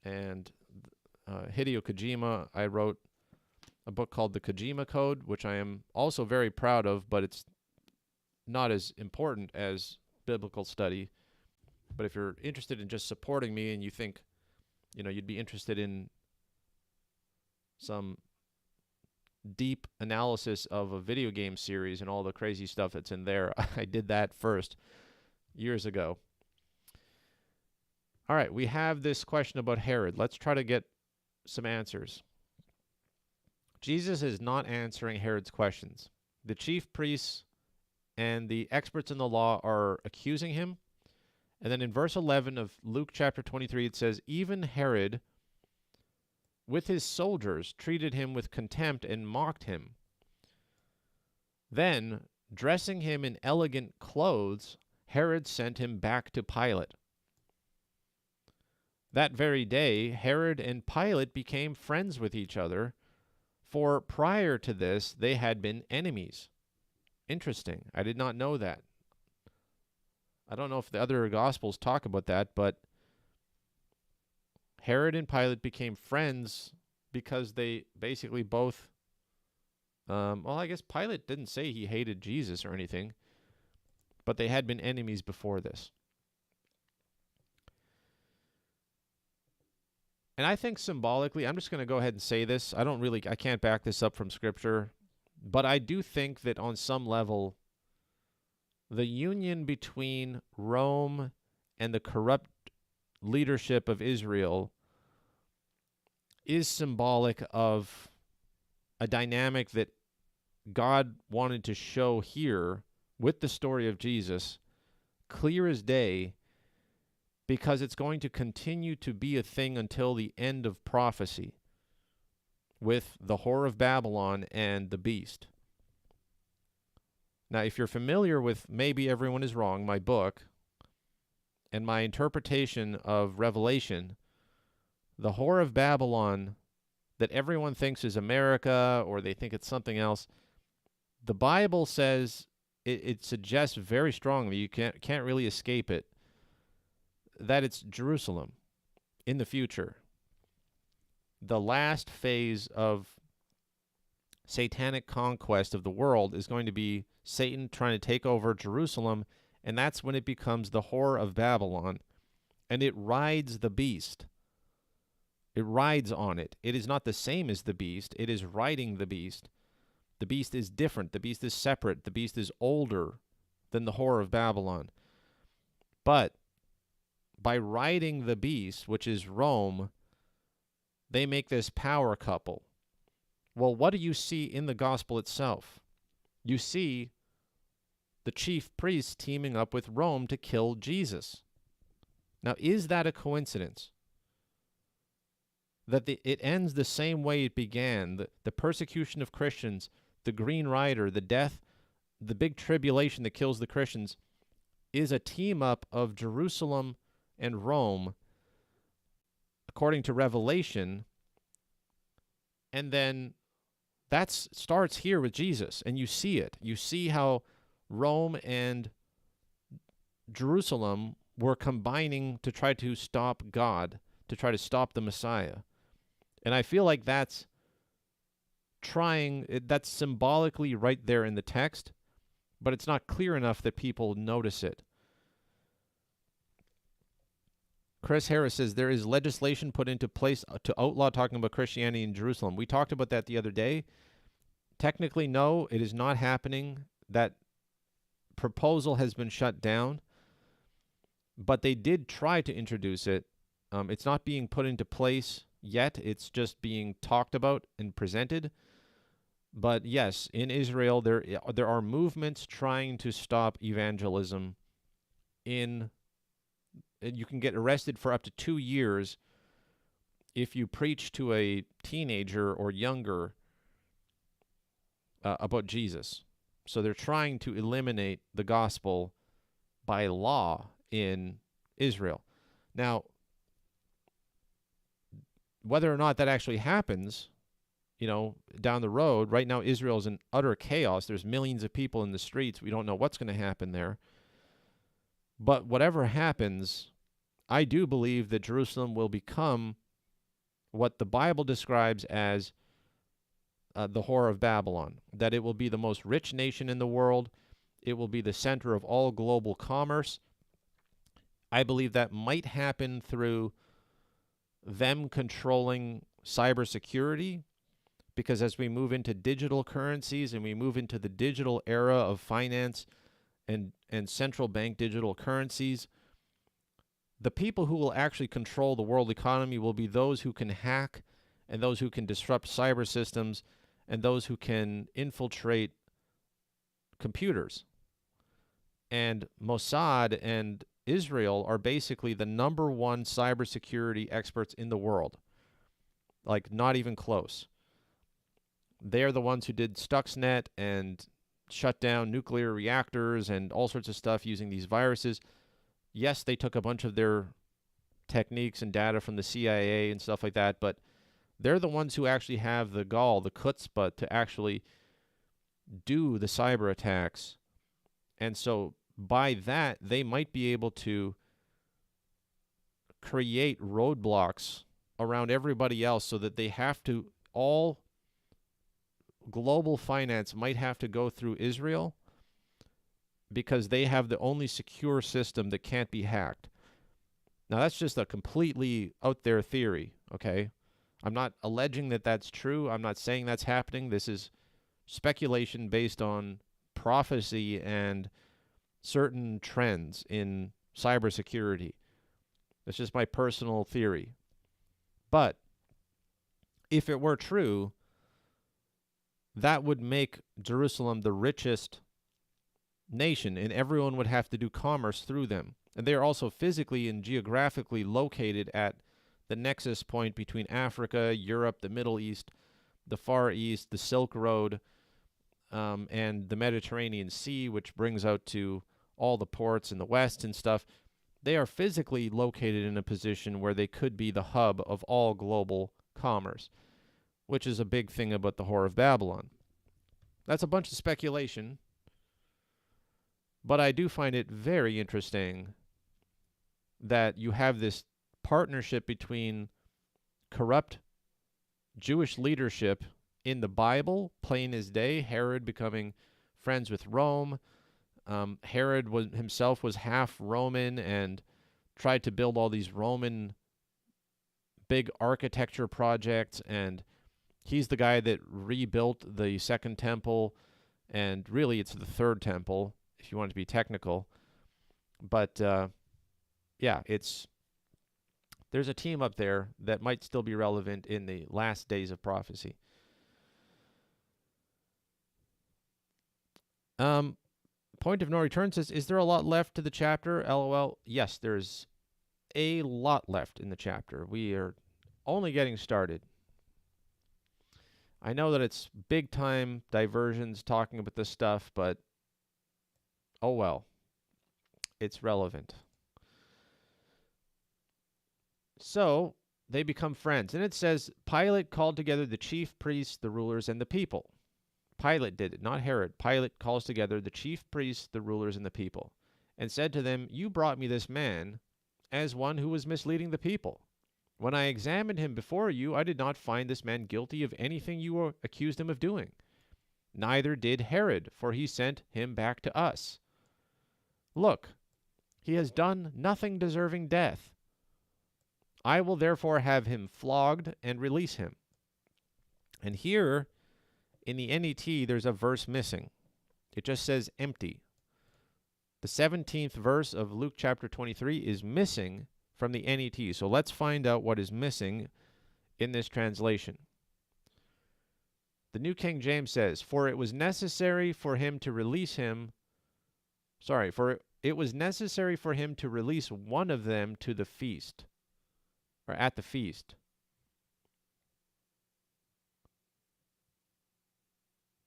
and Hideo Kojima, I wrote a book called The Kojima Code, which I am also very proud of, but it's not as important as biblical study. But if you're interested in just supporting me and you think, you'd be interested in some deep analysis of a video game series and all the crazy stuff that's in there, I did that first years ago. All right, we have this question about Herod. Let's try to get some answers. Jesus is not answering Herod's questions. The chief priests and the experts in the law are accusing him. And then in verse 11 of Luke chapter 23, it says, even Herod, with his soldiers, treated him with contempt and mocked him. Then, dressing him in elegant clothes, Herod sent him back to Pilate. That very day, Herod and Pilate became friends with each other, for prior to this, they had been enemies. Interesting. I did not know that. I don't know if the other Gospels talk about that, but Herod and Pilate became friends because they basically both, I guess Pilate didn't say he hated Jesus or anything, but they had been enemies before this. And I think symbolically, I'm just going to go ahead and say this. I can't back this up from Scripture, but I do think that on some level, the union between Rome and the corrupt leadership of Israel is symbolic of a dynamic that God wanted to show here with the story of Jesus, clear as day, because it's going to continue to be a thing until the end of prophecy with the Whore of Babylon and the beast. Now, if you're familiar with Maybe Everyone is Wrong, my book, and my interpretation of Revelation, the Whore of Babylon that everyone thinks is America or they think it's something else, the Bible says, it suggests very strongly, you can't really escape it, that it's Jerusalem in the future. The last phase of satanic conquest of the world is going to be Satan trying to take over Jerusalem, and that's when it becomes the Whore of Babylon, and it rides the beast. It rides on it. It is not the same as the beast. It is riding the beast. The beast is different. The beast is separate. The beast is older than the Whore of Babylon. But by riding the beast, which is Rome, they make this power couple. Well, what do you see in the gospel itself? You see the chief priests teaming up with Rome to kill Jesus. Now, is that a coincidence? That it ends the same way it began, the persecution of Christians, the Green Rider, the death, the big tribulation that kills the Christians, is a team-up of Jerusalem and Rome, according to Revelation, and then that starts here with Jesus, and you see it. You see how Rome and Jerusalem were combining to try to stop God, to try to stop the Messiah. And I feel like that's symbolically right there in the text, but it's not clear enough that people notice it. Chris Harris says there is legislation put into place to outlaw talking about Christianity in Jerusalem. We talked about that the other day. Technically, no, it is not happening. That proposal has been shut down, but they did try to introduce it. It's not being put into place yet. It's just being talked about and presented. But yes, in Israel, there are movements trying to stop evangelism. You can get arrested for up to 2 years if you preach to a teenager or younger about Jesus. So they're trying to eliminate the gospel by law in Israel. Now, whether or not that actually happens, down the road, right now Israel is in utter chaos. There's millions of people in the streets. We don't know what's going to happen there. But whatever happens, I do believe that Jerusalem will become what the Bible describes as the Whore of Babylon, that it will be the most rich nation in the world. It will be the center of all global commerce. I believe that might happen through them controlling cybersecurity, because as we move into digital currencies and we move into the digital era of finance and central bank digital currencies, the people who will actually control the world economy will be those who can hack and those who can disrupt cyber systems and those who can infiltrate computers. And Mossad and Israel are basically the number one cybersecurity experts in the world. Like, not even close. They're the ones who did Stuxnet and shut down nuclear reactors and all sorts of stuff using these viruses. Yes, they took a bunch of their techniques and data from the CIA and stuff like that, but they're the ones who actually have the gall, the chutzpah, to actually do the cyber attacks. And so by that, they might be able to create roadblocks around everybody else so that they have to, all global finance might have to go through Israel because they have the only secure system that can't be hacked. Now, that's just a completely out there theory, okay? I'm not alleging that that's true. I'm not saying that's happening. This is speculation based on prophecy and certain trends in cybersecurity. That's just my personal theory. But if it were true, that would make Jerusalem the richest nation, and everyone would have to do commerce through them. And they are also physically and geographically located at the nexus point between Africa, Europe, the Middle East, the Far East, the Silk Road, and the Mediterranean Sea, which brings out to all the ports in the West and stuff. They are physically located in a position where they could be the hub of all global commerce, which is a big thing about the Whore of Babylon. That's a bunch of speculation, but I do find it very interesting that you have this partnership between corrupt Jewish leadership in the Bible, plain as day, Herod becoming friends with Rome. Herod himself was half Roman and tried to build all these Roman big architecture projects, and he's the guy that rebuilt the Second Temple, and really it's the Third Temple, if you want to be technical. But yeah, there's a team up there that might still be relevant in the last days of prophecy. Point of no return says, is there a lot left to the chapter? LOL. Yes, there's a lot left in the chapter. We are only getting started. I know that it's big time diversions talking about this stuff, but oh well. It's relevant. So they become friends. And it says, Pilate called together the chief priests, the rulers, and the people. Pilate did it, not Herod. Pilate calls together the chief priests, the rulers, and the people, and said to them, you brought me this man as one who was misleading the people. When I examined him before you, I did not find this man guilty of anything you accused him of doing. Neither did Herod, for he sent him back to us. Look, he has done nothing deserving death. I will therefore have him flogged and release him. And here, in the NET, there's a verse missing. It just says empty. The 17th verse of Luke chapter 23 is missing from the NET. So let's find out what is missing in this translation. The New King James says, for it was necessary for him to release him. It was necessary for him to release one of them to the feast, or at the feast.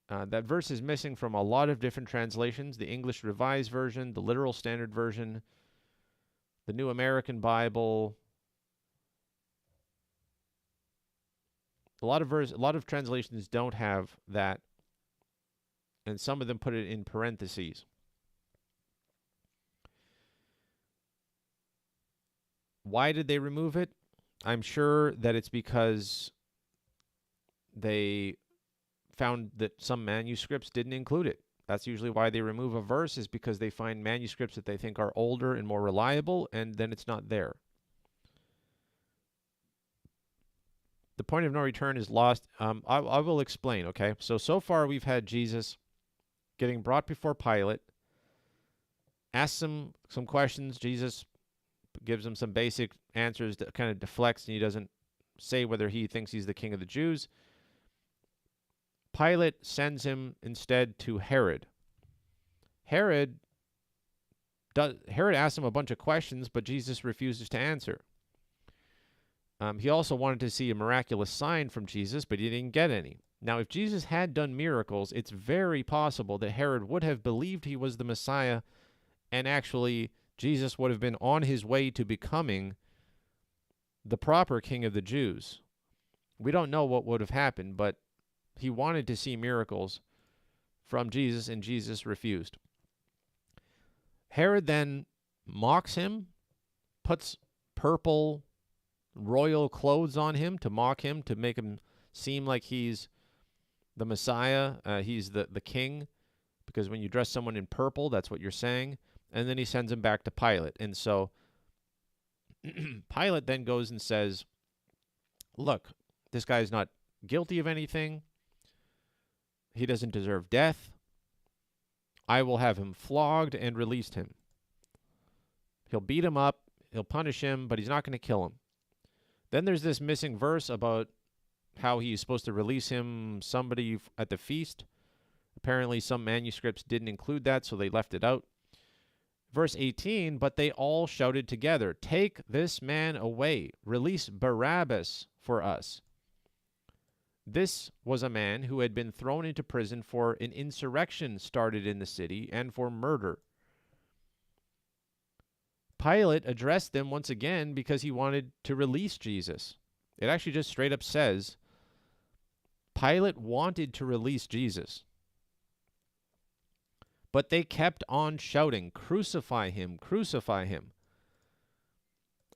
That verse is missing from a lot of different translations. The English Revised Version, the Literal Standard Version, the New American Bible. A lot of translations don't have that, and some of them put it in parentheses. Why did they remove it? I'm sure that it's because they found that some manuscripts didn't include it. That's usually why they remove a verse, is because they find manuscripts that they think are older and more reliable, and then it's not there. The point of no return is lost. I will explain, okay? So far we've had Jesus getting brought before Pilate, asks him some questions. Jesus gives him some basic answers that kind of deflects, and he doesn't say whether he thinks he's the king of the Jews. Pilate sends him instead to Herod. Herod asks him a bunch of questions, but Jesus refuses to answer. He also wanted to see a miraculous sign from Jesus, but he didn't get any. Now, if Jesus had done miracles, it's very possible that Herod would have believed he was the Messiah, and actually Jesus would have been on his way to becoming the proper king of the Jews. We don't know what would have happened, but he wanted to see miracles from Jesus, and Jesus refused. Herod then mocks him, puts purple royal clothes on him to mock him, to make him seem like he's the Messiah, he's the king, because when you dress someone in purple, that's what you're saying. And then he sends him back to Pilate. And so Pilate then goes and says, look, this guy is not guilty of anything. He doesn't deserve death. I will have him flogged and released him. He'll beat him up, he'll punish him, but he's not going to kill him. Then there's this missing verse about how he's supposed to release him, somebody at the feast. Apparently some manuscripts didn't include that, so they left it out. Verse 18, but they all shouted together, take this man away, release Barabbas for us. This was a man who had been thrown into prison for an insurrection started in the city and for murder. Pilate addressed them once again because he wanted to release Jesus. It actually just straight up says, Pilate wanted to release Jesus. But they kept on shouting, crucify him, crucify him.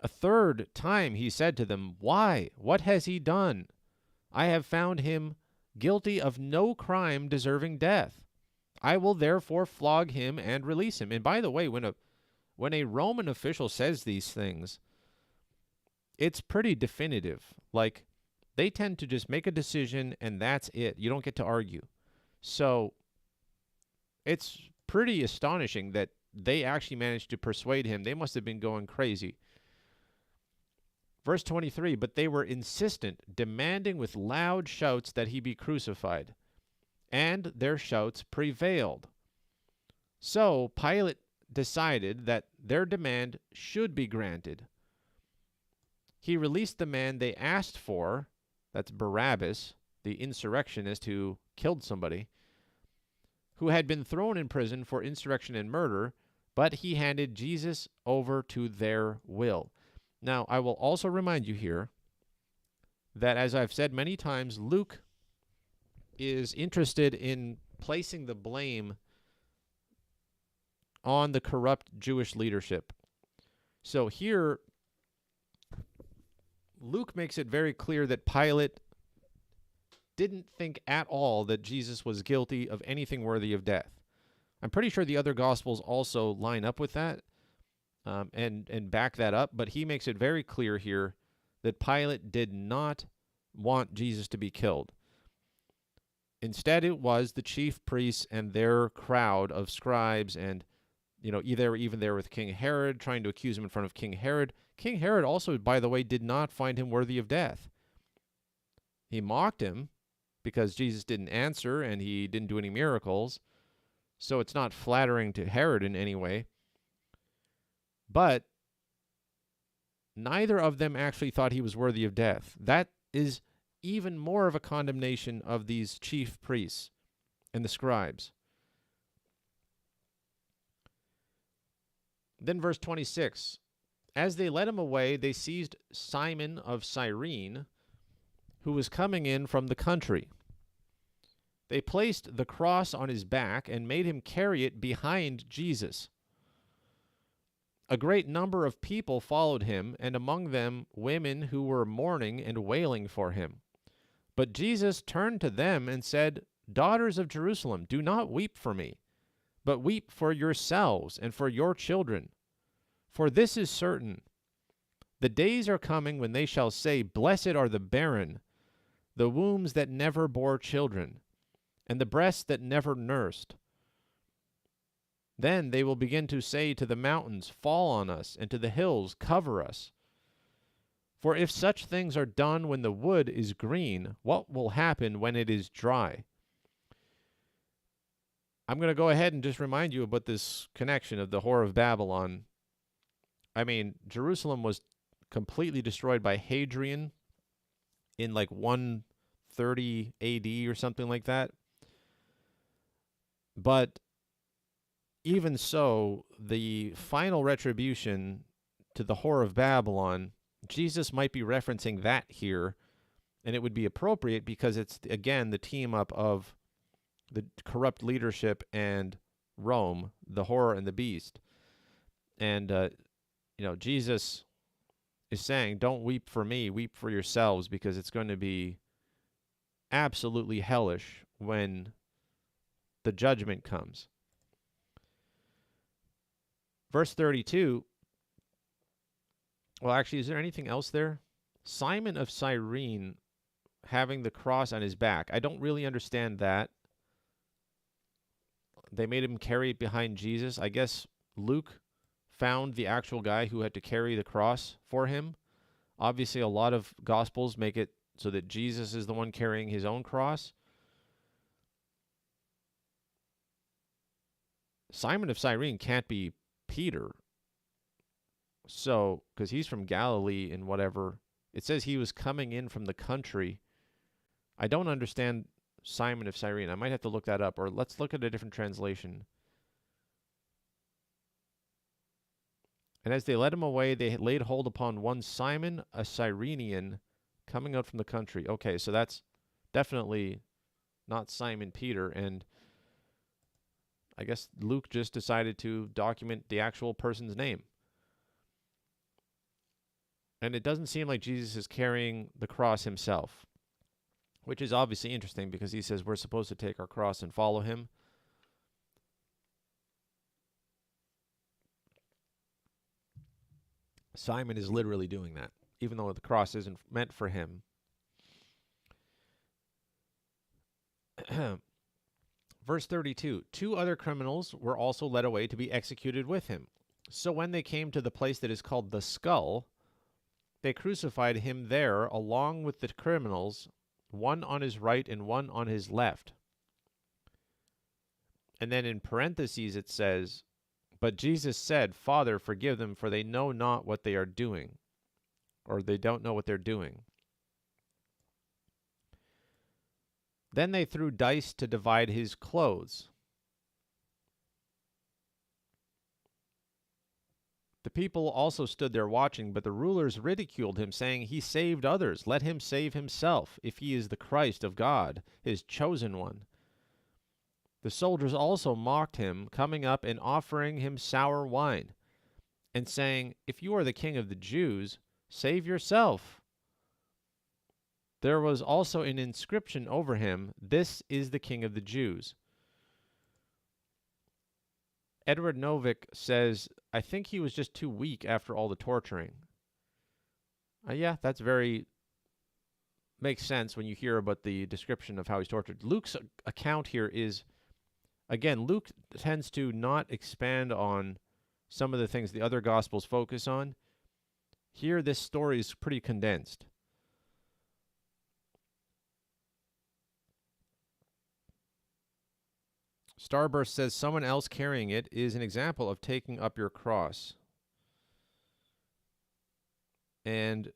A third time he said to them, why? What has he done? I have found him guilty of no crime deserving death. I will therefore flog him and release him. And by the way, when a Roman official says these things, it's pretty definitive. Like, they tend to just make a decision and that's it. You don't get to argue. So it's pretty astonishing that they actually managed to persuade him. They must have been going crazy. Verse 23, but they were insistent, demanding with loud shouts that he be crucified. And their shouts prevailed. So Pilate decided that their demand should be granted. He released the man they asked for, that's Barabbas, the insurrectionist who killed somebody, who had been thrown in prison for insurrection and murder, but he handed Jesus over to their will. Now, I will also remind you here that, as I've said many times, Luke is interested in placing the blame on the corrupt Jewish leadership. So here, Luke makes it very clear that Pilate didn't think at all that Jesus was guilty of anything worthy of death. I'm pretty sure the other Gospels also line up with that and back that up, but he makes it very clear here that Pilate did not want Jesus to be killed. Instead, it was the chief priests and their crowd of scribes, and they were even there with King Herod, trying to accuse him in front of King Herod. King Herod also, by the way, did not find him worthy of death. He mocked him because Jesus didn't answer and he didn't do any miracles. So it's not flattering to Herod in any way. But neither of them actually thought he was worthy of death. That is even more of a condemnation of these chief priests and the scribes. Then verse 26, as they led him away, they seized Simon of Cyrene, who was coming in from the country. They placed the cross on his back and made him carry it behind Jesus. A great number of people followed him, and among them women who were mourning and wailing for him. But Jesus turned to them and said, daughters of Jerusalem, do not weep for me, but weep for yourselves and for your children. For this is certain, the days are coming when they shall say, Blessed are the barren, the wombs that never bore children, and the breasts that never nursed. Then they will begin to say to the mountains, Fall on us, and to the hills, Cover us. For if such things are done when the wood is green, what will happen when it is dry? I'm going to go ahead and just remind you about this connection of the Whore of Babylon. I mean, Jerusalem was completely destroyed by Hadrian in like 130 AD or something like that. But even so, the final retribution to the Whore of Babylon, Jesus might be referencing that here, and it would be appropriate because it's, again, the team up of the corrupt leadership and Rome, the whore and the beast. And, Jesus is saying, don't weep for me, weep for yourselves, because it's going to be absolutely hellish when the judgment comes. Verse 32, well, actually, is there anything else there? Simon of Cyrene having the cross on his back. I don't really understand that. They made him carry it behind Jesus. I guess Luke found the actual guy who had to carry the cross for him. Obviously, a lot of Gospels make it so that Jesus is the one carrying his own cross. Simon of Cyrene can't be Peter. So, because he's from Galilee and whatever. It says he was coming in from the country. I don't understand Simon of Cyrene. I might have to look that up, or let's look at a different translation. And as they led him away, they laid hold upon one Simon, a Cyrenian, coming out from the country. Okay, so that's definitely not Simon Peter, and I guess Luke just decided to document the actual person's name. And it doesn't seem like Jesus is carrying the cross himself, which is obviously interesting because he says we're supposed to take our cross and follow him. Simon is literally doing that, even though the cross isn't meant for him. Verse 32, 2 other criminals were also led away to be executed with him. So when they came to the place that is called the Skull, they crucified him there along with the criminals, one on his right and one on his left. And then in parentheses it says, but Jesus said, Father, forgive them, for they know not what they are doing. Or they don't know what they're doing. Then they threw dice to divide his clothes. The people also stood there watching, but the rulers ridiculed him, saying, He saved others. Let him save himself, if he is the Christ of God, his chosen one. The soldiers also mocked him, coming up and offering him sour wine, and saying, If you are the king of the Jews, save yourself. There was also an inscription over him, This is the King of the Jews. Edward Novick says, I think he was just too weak after all the torturing. Yeah, that's makes sense when you hear about the description of how he's tortured. Luke's account here is, again, Luke tends to not expand on some of the things the other Gospels focus on. Here, this story is pretty condensed. Starburst says, someone else carrying it is an example of taking up your cross. And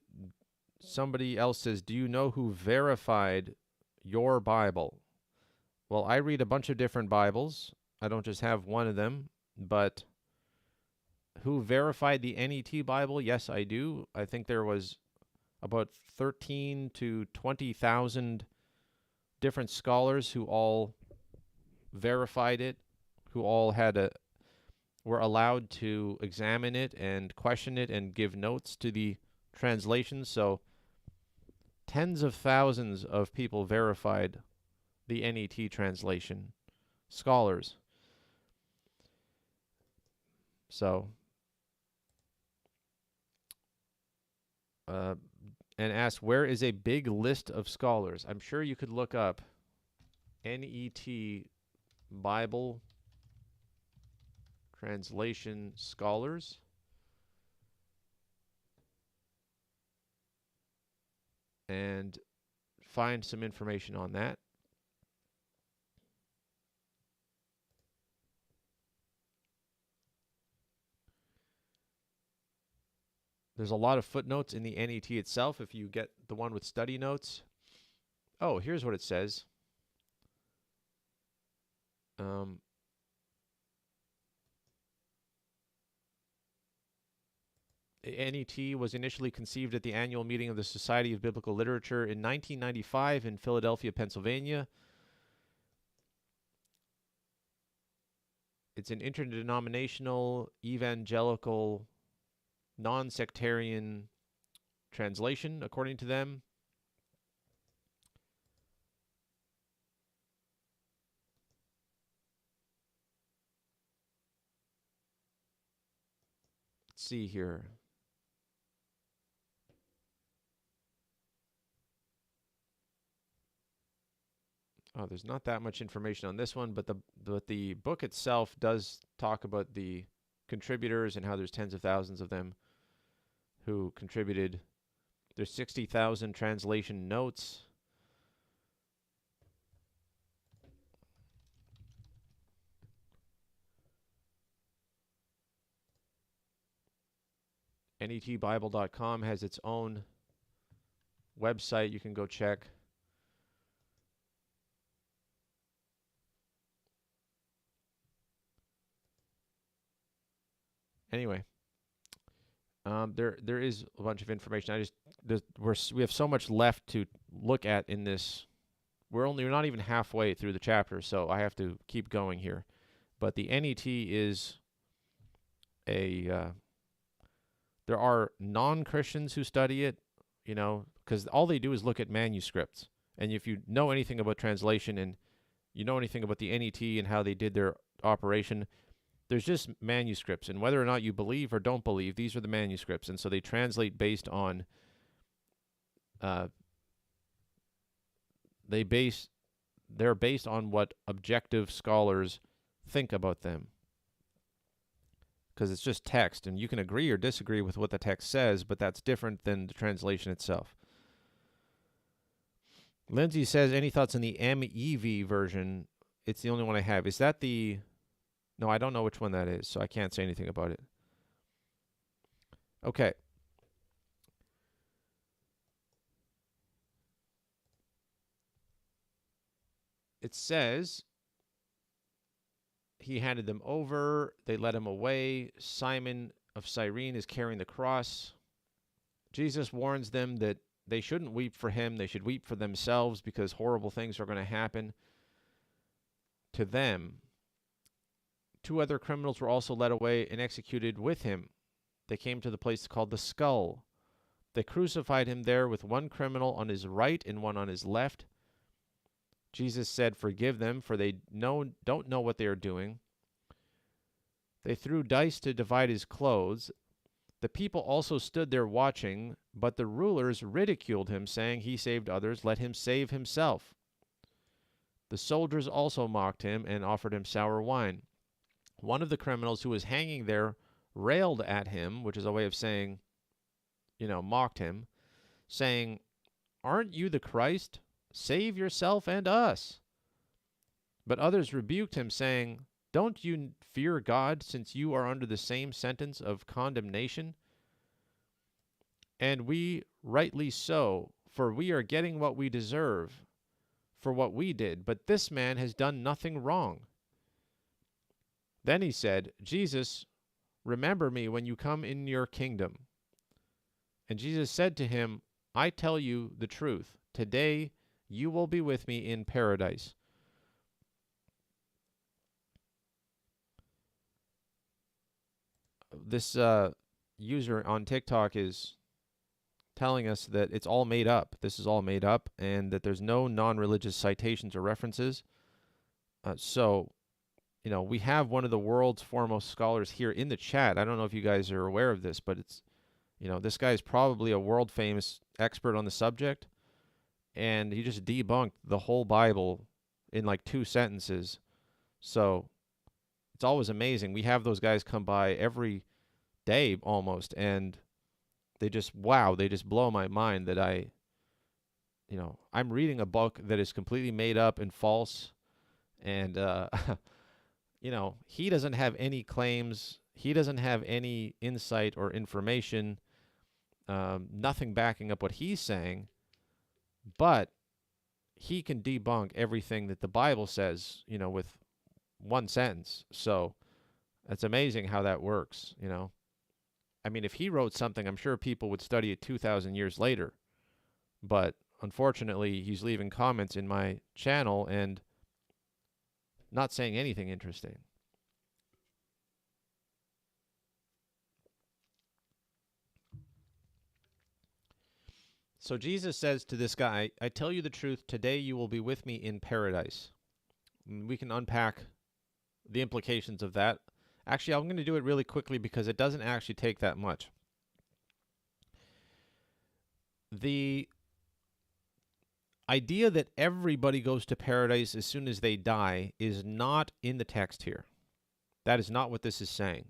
somebody else says, do you know who verified your Bible? Well, I read a bunch of different Bibles. I don't just have one of them, but who verified the NET Bible? Yes, I do. I think there was about 13 to 20,000 different scholars who all verified it, who all were allowed to examine it and question it and give notes to the translations. So tens of thousands of people verified the NET translation scholars. So, and asked, where is a big list of scholars? I'm sure you could look up NET Bible translation scholars. And find some information on that. There's a lot of footnotes in the NET itself if you get the one with study notes. Oh, here's what it says. NET was initially conceived at the annual meeting of the Society of Biblical Literature in 1995 in Philadelphia, Pennsylvania. It's an interdenominational, evangelical, non-sectarian translation, according to them. Let's see here. Oh, there's not that much information on this one, but the book itself does talk about the contributors and how there's tens of thousands of them who contributed. There's 60,000 translation notes. netbible.com has its own website you can go check. Anyway, there is a bunch of information. We have so much left to look at in this. We're not even halfway through the chapter, so I have to keep going here. But the NET is there are non-Christians who study it, because all they do is look at manuscripts. And if you know anything about translation and you know anything about the NET and how they did their operation, there's just manuscripts. And whether or not you believe or don't believe, these are the manuscripts. And so they translate based on, they're based on what objective scholars think about them. Because it's just text, and you can agree or disagree with what the text says, but that's different than the translation itself. Lindsay says, any thoughts on the MEV version? It's the only one I have. Is that the... No, I don't know which one that is, so I can't say anything about it. Okay. It says... He handed them over. They led him away. Simon of Cyrene is carrying the cross. Jesus warns them that they shouldn't weep for him. They should weep for themselves because horrible things are going to happen to them. 2 other criminals were also led away and executed with him. They came to the place called the Skull. They crucified him there with one criminal on his right and one on his left. Jesus said, forgive them, for they don't know what they are doing. They threw dice to divide his clothes. The people also stood there watching, but the rulers ridiculed him, saying, he saved others, let him save himself. The soldiers also mocked him and offered him sour wine. One of the criminals who was hanging there railed at him, which is a way of saying, mocked him, saying, aren't you the Christ? Save yourself and us. But others rebuked him, saying, don't you fear God, since you are under the same sentence of condemnation? And we rightly so, for we are getting what we deserve for what we did, but this man has done nothing wrong. Then he said, Jesus, remember me when you come in your kingdom. And Jesus said to him, I tell you the truth, today you will be with me in paradise. This user on TikTok is telling us that it's all made up. This is all made up, and that there's no non-religious citations or references. So, we have one of the world's foremost scholars here in the chat. I don't know if you guys are aware of this, but this guy is probably a world famous expert on the subject, and he just debunked the whole Bible in like 2 sentences. So it's always amazing. We have those guys come by every day almost, and they just blow my mind that I'm reading a book that is completely made up and false, and he doesn't have any claims, he doesn't have any insight or information, nothing backing up what he's saying, but he can debunk everything that the Bible says, with 1 sentence. So it's amazing how that works, I mean, if he wrote something, I'm sure people would study it 2,000 years later. But unfortunately, he's leaving comments in my channel and not saying anything interesting. So Jesus says to this guy, I tell you the truth, today you will be with me in paradise. And we can unpack the implications of that. Actually, I'm going to do it really quickly because it doesn't actually take that much. The idea that everybody goes to paradise as soon as they die is not in the text here. That is not what this is saying.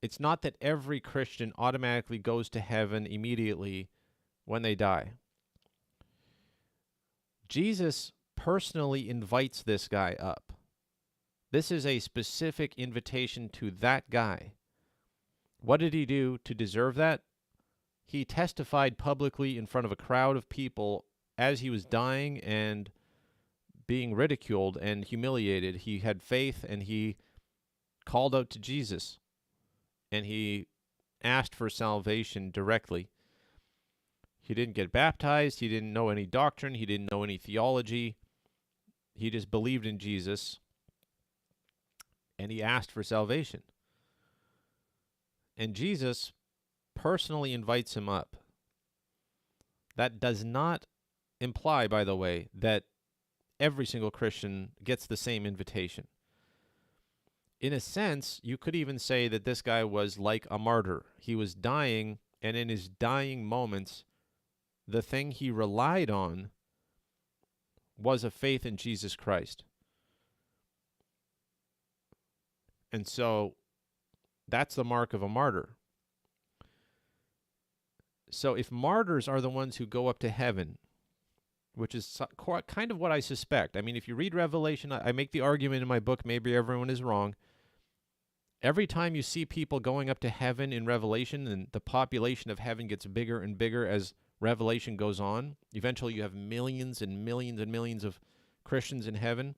It's not that every Christian automatically goes to heaven immediately when they die. Jesus personally invites this guy up. This is a specific invitation to that guy. What did he do to deserve that? He testified publicly in front of a crowd of people as he was dying and being ridiculed and humiliated. He had faith, and he called out to Jesus, and he asked for salvation directly. He didn't get baptized. He didn't know any doctrine. He didn't know any theology. He just believed in Jesus, and he asked for salvation. And Jesus personally invites him up. That does not imply, by the way, that every single Christian gets the same invitation. In a sense, you could even say that this guy was like a martyr. He was dying, and in his dying moments, the thing he relied on was a faith in Jesus Christ. And so that's the mark of a martyr. So if martyrs are the ones who go up to heaven, which is kind of what I suspect. I mean, if you read Revelation, I make the argument in my book, maybe everyone is wrong. Every time you see people going up to heaven in Revelation, and the population of heaven gets bigger and bigger as Revelation goes on, eventually you have millions and millions and millions of Christians in heaven.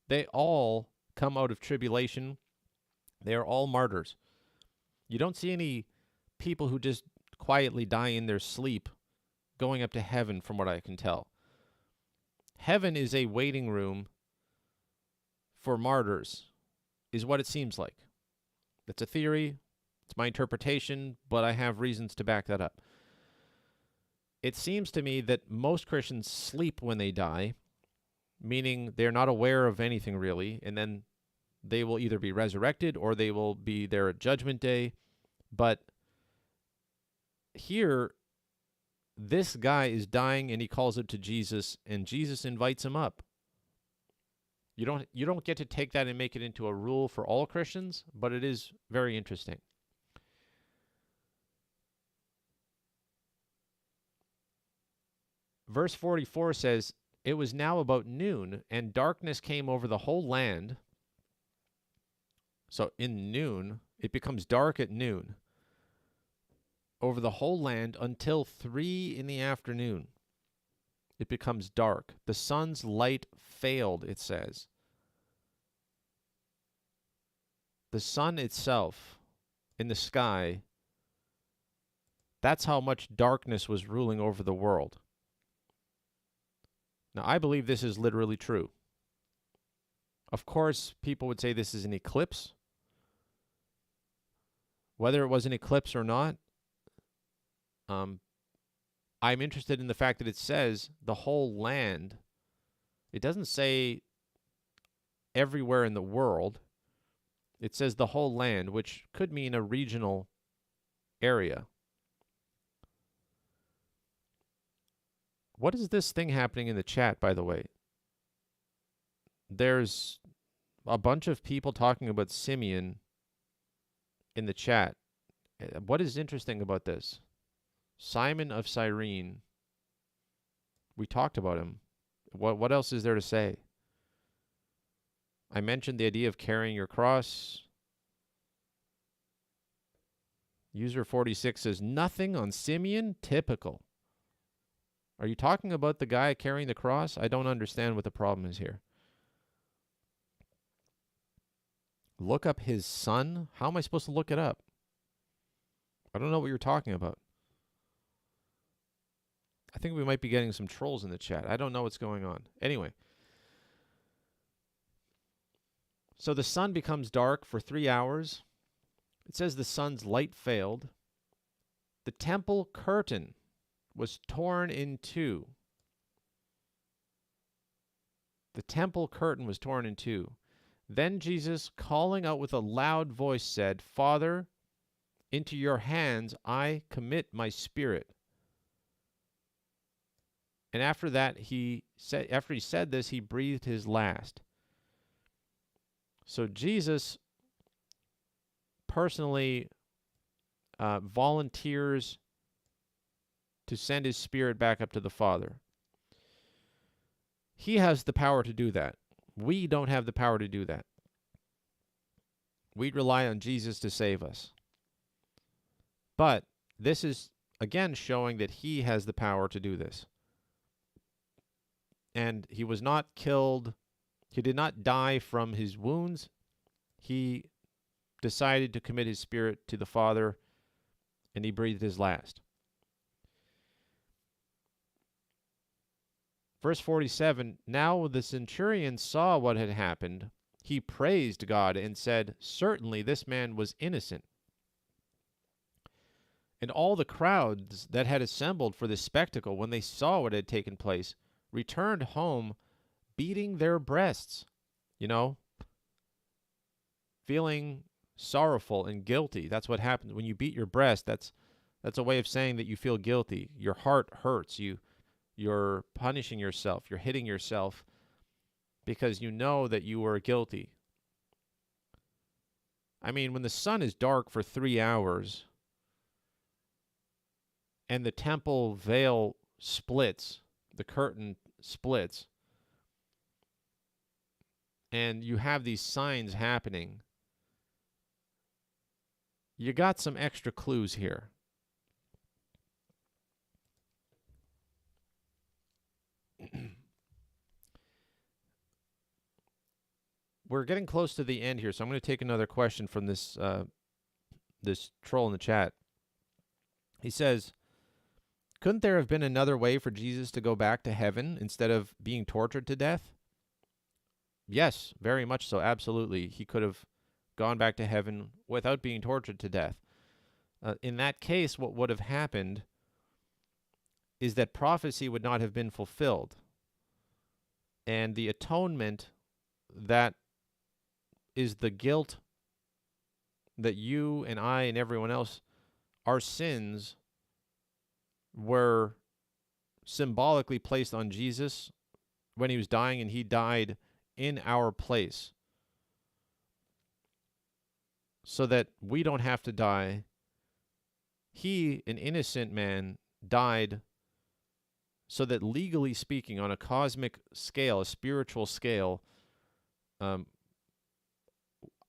They all come out of tribulation. They are all martyrs. You don't see any people who just quietly die in their sleep going up to heaven, from what I can tell. Heaven is a waiting room for martyrs, is what it seems like. That's a theory. It's my interpretation, but I have reasons to back that up. It seems to me that most Christians sleep when they die, meaning they're not aware of anything really, and then they will either be resurrected or they will be there at Judgment Day. But here, this guy is dying, and he calls out to Jesus, and Jesus invites him up. You don't get to take that and make it into a rule for all Christians, but it is very interesting. Verse 44 says, "It was now about noon, and darkness came over the whole land." So in noon, it becomes dark at noon over the whole land until 3 in the afternoon. It becomes dark. The sun's light failed, it says. The sun itself in the sky, that's how much darkness was ruling over the world. Now, I believe this is literally true. Of course, people would say this is an eclipse. Whether it was an eclipse or not, I'm interested in the fact that it says the whole land. It doesn't say everywhere in the world. It says the whole land, which could mean a regional area. What is this thing happening in the chat, by the way? There's a bunch of people talking about Simeon in the chat. What is interesting about this? Simon of Cyrene. We talked about him. What else is there to say? I mentioned the idea of carrying your cross. User 46 says, nothing on Simeon? Typical. Are you talking about the guy carrying the cross? I don't understand what the problem is here. Look up his son? How am I supposed to look it up? I don't know what you're talking about. I think we might be getting some trolls in the chat. I don't know what's going on. Anyway. So the sun becomes dark for 3 hours. It says the sun's light failed. The temple curtain was torn in two. The temple curtain was torn in two. Then Jesus, calling out with a loud voice, said, Father, into your hands I commit my spirit. And after that, after he said this, he breathed his last. So Jesus personally volunteers to send his spirit back up to the Father. He has the power to do that. We don't have the power to do that. We rely on Jesus to save us. But this is, again, showing that he has the power to do this. And he was not killed. He did not die from his wounds. He decided to commit his spirit to the Father, and he breathed his last. Verse 47, now when the centurion saw what had happened, he praised God and said, certainly this man was innocent. And all the crowds that had assembled for this spectacle, when they saw what had taken place, returned home beating their breasts, feeling sorrowful and guilty. That's what happens when you beat your breast. That's a way of saying that you feel guilty. Your heart hurts. You're punishing yourself. You're hitting yourself because you know that you were guilty. I mean, when the sun is dark for 3 hours and the temple veil splits, the curtain splits, and you have these signs happening, you got some extra clues here. We're getting close to the end here, so I'm going to take another question from this troll in the chat. He says, couldn't there have been another way for Jesus to go back to heaven instead of being tortured to death? Yes, very much so, absolutely. He could have gone back to heaven without being tortured to death. In that case, what would have happened is that prophecy would not have been fulfilled. And the atonement that is the guilt that you and I and everyone else, our sins were symbolically placed on Jesus when he was dying, and he died in our place so that we don't have to die. He, an innocent man, died so that, legally speaking, on a cosmic scale, a spiritual scale,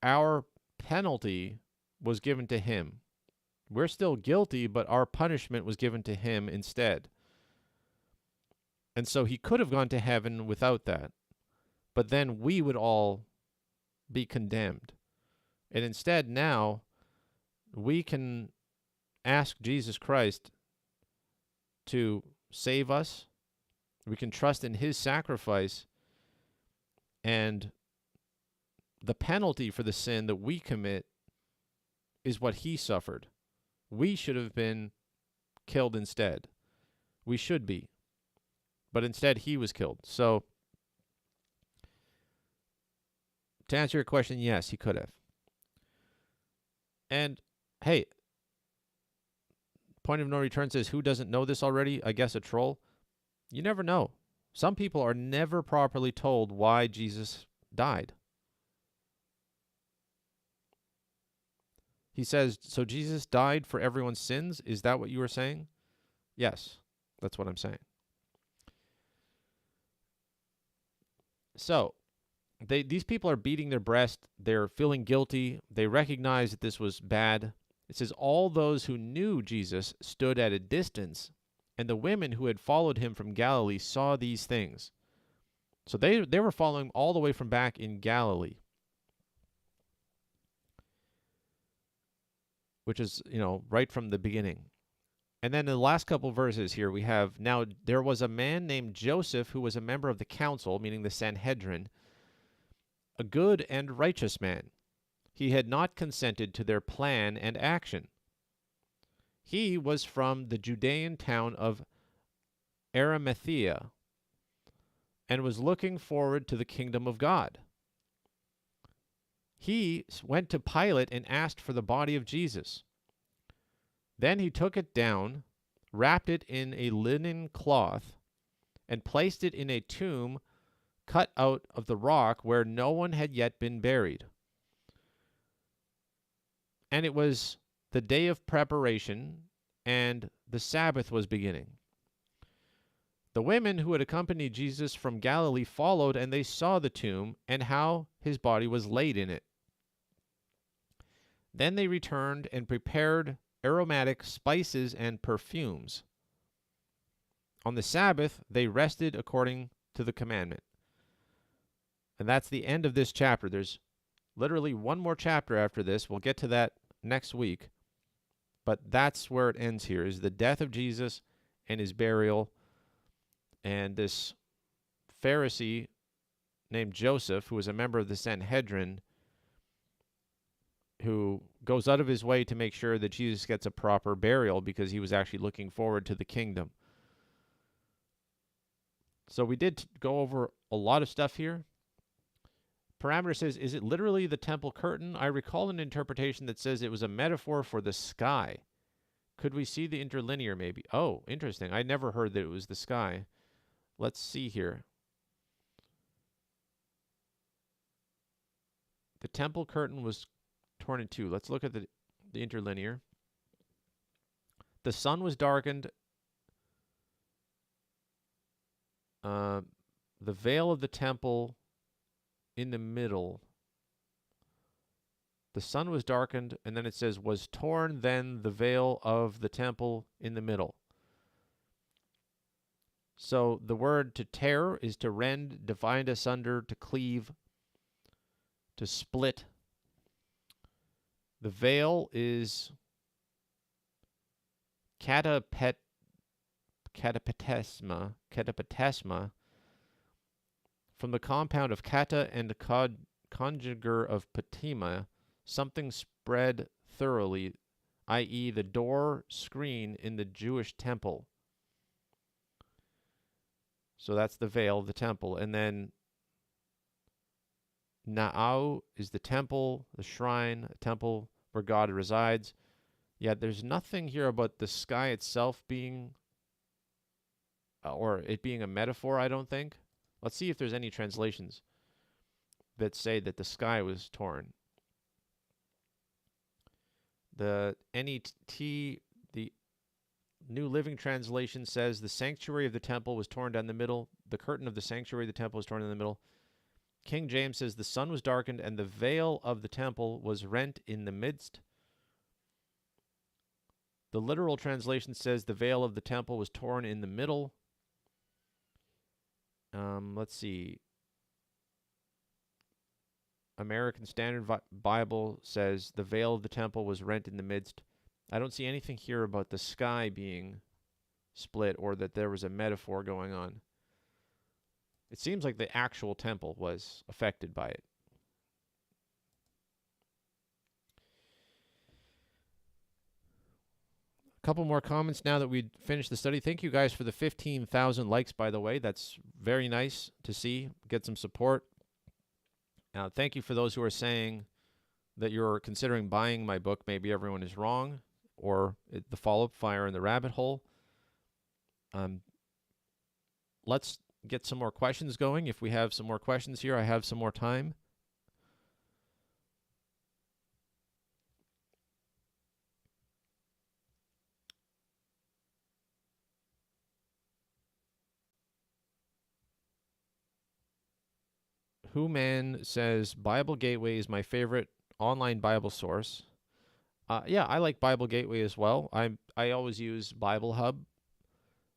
our penalty was given to him. We're still guilty, but our punishment was given to him instead. And so he could have gone to heaven without that, but then we would all be condemned. And instead, now, we can ask Jesus Christ to save us. We can trust in his sacrifice, and the penalty for the sin that we commit is what he suffered. We should have been killed instead. we should be. But instead, he was killed. So, to answer your question, yes, he could have. And, hey, Point of No Return says, who doesn't know this already? I guess a troll. You never know. Some people are never properly told why Jesus died. He says, so Jesus died for everyone's sins? Is that what you were saying? Yes, that's what I'm saying. So, these people are beating their breast. They're feeling guilty. They recognize that this was bad. It says, all those who knew Jesus stood at a distance, and the women who had followed him from Galilee saw these things. So they were following all the way from back in Galilee, which is, right from the beginning. And then in the last couple verses here, we have, now there was a man named Joseph who was a member of the council, meaning the Sanhedrin, a good and righteous man. He had not consented to their plan and action. He was from the Judean town of Arimathea and was looking forward to the kingdom of God. He went to Pilate and asked for the body of Jesus. Then he took it down, wrapped it in a linen cloth, and placed it in a tomb cut out of the rock where no one had yet been buried. And it was the day of preparation, and the Sabbath was beginning. The women who had accompanied Jesus from Galilee followed, and they saw the tomb and how his body was laid in it. Then they returned and prepared aromatic spices and perfumes. On the Sabbath, they rested according to the commandment. And that's the end of this chapter. There's literally one more chapter after this. We'll get to that next week. But that's where it ends here, is the death of Jesus and his burial. And this Pharisee named Joseph, who was a member of the Sanhedrin, who goes out of his way to make sure that Jesus gets a proper burial because he was actually looking forward to the kingdom. So we did go over a lot of stuff here. Parameter says, is it literally the temple curtain? I recall an interpretation that says it was a metaphor for the sky. Could we see the interlinear maybe? Oh, interesting. I never heard that it was the sky. Let's see here. The temple curtain was torn in two. Let's look at the interlinear. The sun was darkened. The veil of the temple in the middle. The sun was darkened, and then it says, was torn then the veil of the temple in the middle. So the word to tear is to rend, divide asunder, to cleave, to split. The veil is catapetesma, from the compound of kata and conjugar of patima, something spread thoroughly, i.e. the door screen in the Jewish temple. So that's the veil of the temple. And then Na'au is the temple, the shrine, a temple where God resides. Yet there's nothing here about the sky itself being, or it being a metaphor, I don't think. Let's see if there's any translations that say that the sky was torn. The NET, the New Living Translation, says the sanctuary of the temple was torn down the middle. The curtain of the sanctuary of the temple was torn in the middle. King James says the sun was darkened and the veil of the temple was rent in the midst. The literal translation says the veil of the temple was torn in the middle. Let's see. American Standard Bible says the veil of the temple was rent in the midst. I don't see anything here about the sky being split or that there was a metaphor going on. It seems like the actual temple was affected by it. A couple more comments now that we finished the study. Thank you guys for the 15,000 likes, by the way. That's very nice to see. Get some support. Thank you for those who are saying that you're considering buying my book, Maybe Everyone is Wrong, or The Follow-Up Fire in the Rabbit Hole. Let's get some more questions going. If we have some more questions here, I have some more time. Who Man says, Bible Gateway is my favorite online Bible source. Yeah, I like Bible Gateway as well. I always use Bible Hub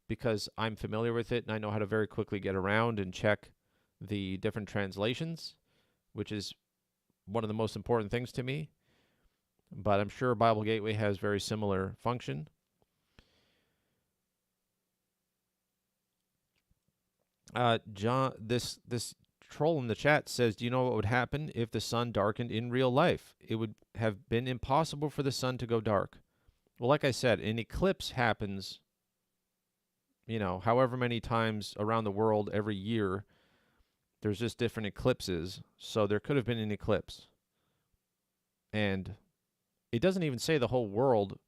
because I'm familiar with it and I know how to very quickly get around and check the different translations, which is one of the most important things to me. But I'm sure Bible Gateway has very similar function. John, this troll in the chat says, do you know what would happen if the sun darkened in real life? It would have been impossible for the sun to go dark. Well, like I said, an eclipse happens, however many times around the world every year. There's just different eclipses. So there could have been an eclipse. And it doesn't even say the whole world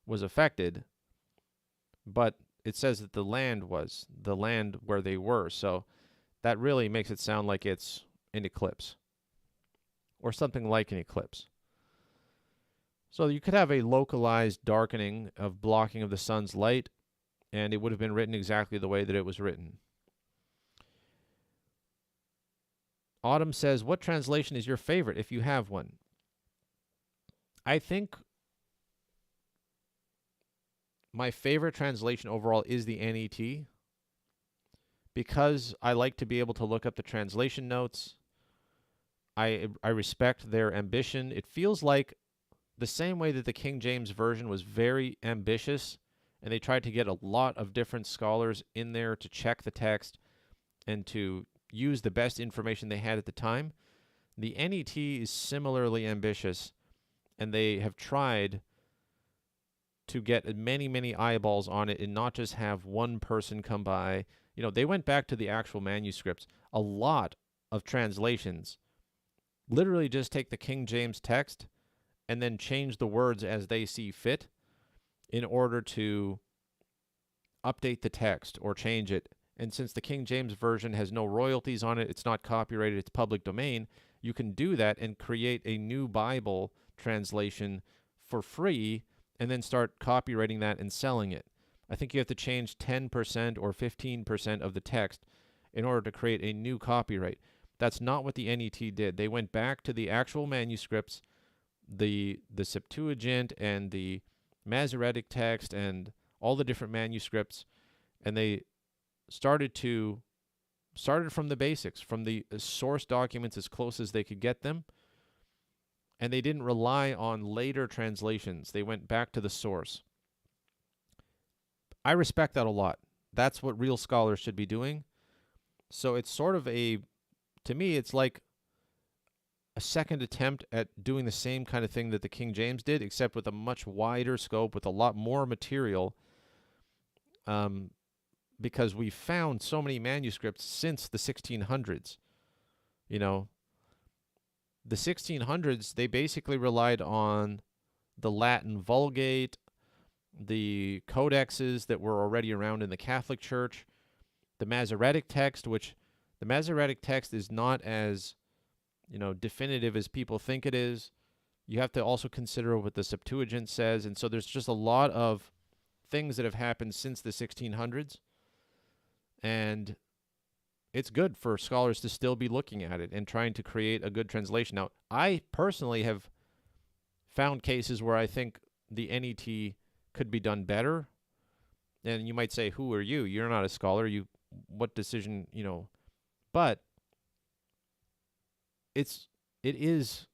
was affected, but it says that the land where they were. So that really makes it sound like it's an eclipse or something like an eclipse. So you could have a localized darkening of blocking of the sun's light, and it would have been written exactly the way that it was written. Autumn says, what translation is your favorite if you have one? I think my favorite translation overall is the NET, because I like to be able to look up the translation notes. I respect their ambition. It feels like the same way that the King James Version was very ambitious, and they tried to get a lot of different scholars in there to check the text and to use the best information they had at the time. The NET is similarly ambitious, and they have tried to get many, many eyeballs on it and not just have one person come by. They went back to the actual manuscripts. A lot of translations literally just take the King James text and then change the words as they see fit in order to update the text or change it. And since the King James Version has no royalties on it, it's not copyrighted, it's public domain, you can do that and create a new Bible translation for free and then start copywriting that and selling it. I think you have to change 10% or 15% of the text in order to create a new copyright. That's not what the NET did. They went back to the actual manuscripts, the Septuagint and the Masoretic text and all the different manuscripts, and they started from the basics, from the source documents as close as they could get them, and they didn't rely on later translations. They went back to the source. I respect that a lot. That's what real scholars should be doing. So it's sort of to me, it's like a second attempt at doing the same kind of thing that the King James did, except with a much wider scope, with a lot more material, because we found so many manuscripts since the 1600s. The 1600s, they basically relied on the Latin Vulgate, the codexes that were already around in the Catholic Church, the Masoretic text, which the Masoretic text is not as, definitive as people think it is. You have to also consider what the Septuagint says, and so there's just a lot of things that have happened since the 1600s, and it's good for scholars to still be looking at it and trying to create a good translation. Now, I personally have found cases where I think the NET could be done better. And you might say, who are you? You're not a scholar. What decision, but it is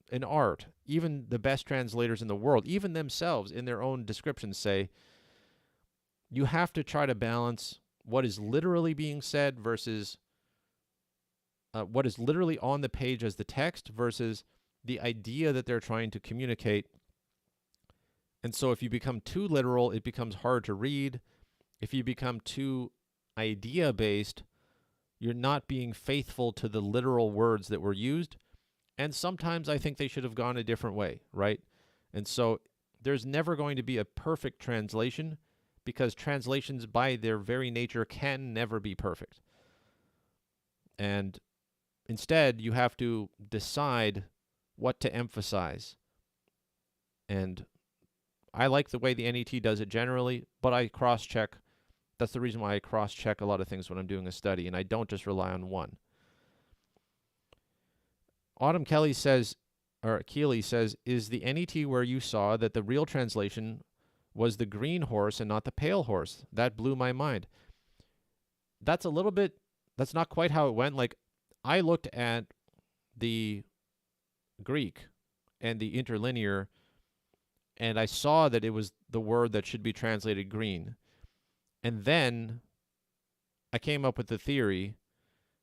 an art. Even the best translators in the world, even themselves in their own descriptions say, you have to try to balance what is literally being said versus what is literally on the page as the text versus the idea that they're trying to communicate And so if you become too literal, it becomes hard to read. If you become too idea-based, you're not being faithful to the literal words that were used. And sometimes I think they should have gone a different way, right? And so there's never going to be a perfect translation because translations by their very nature can never be perfect. And instead, you have to decide what to emphasize. And I like the way the NET does it generally, but I cross-check. That's the reason why I cross-check a lot of things when I'm doing a study, and I don't just rely on one. Autumn Kelly says, or Keeley says, is the NET where you saw that the real translation was the green horse and not the pale horse? That blew my mind. That's a little bit, that's not quite how it went. Like, I looked at the Greek and the interlinear, and I saw that it was the word that should be translated green. And then I came up with the theory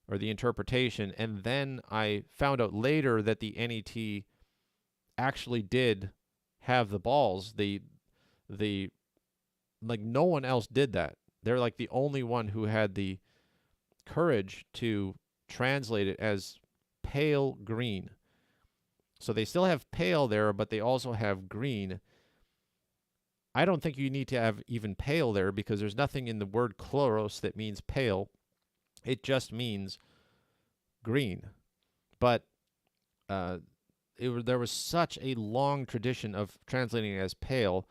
or the interpretation, and then I found out later that the NET actually did have the balls. Like, no one else did that. They're like the only one who had the courage to translate it as pale green. So they still have pale there, but they also have green. I don't think you need to have even pale there because there's nothing in the word chloros that means pale. It just means green. But there was such a long tradition of translating it as pale,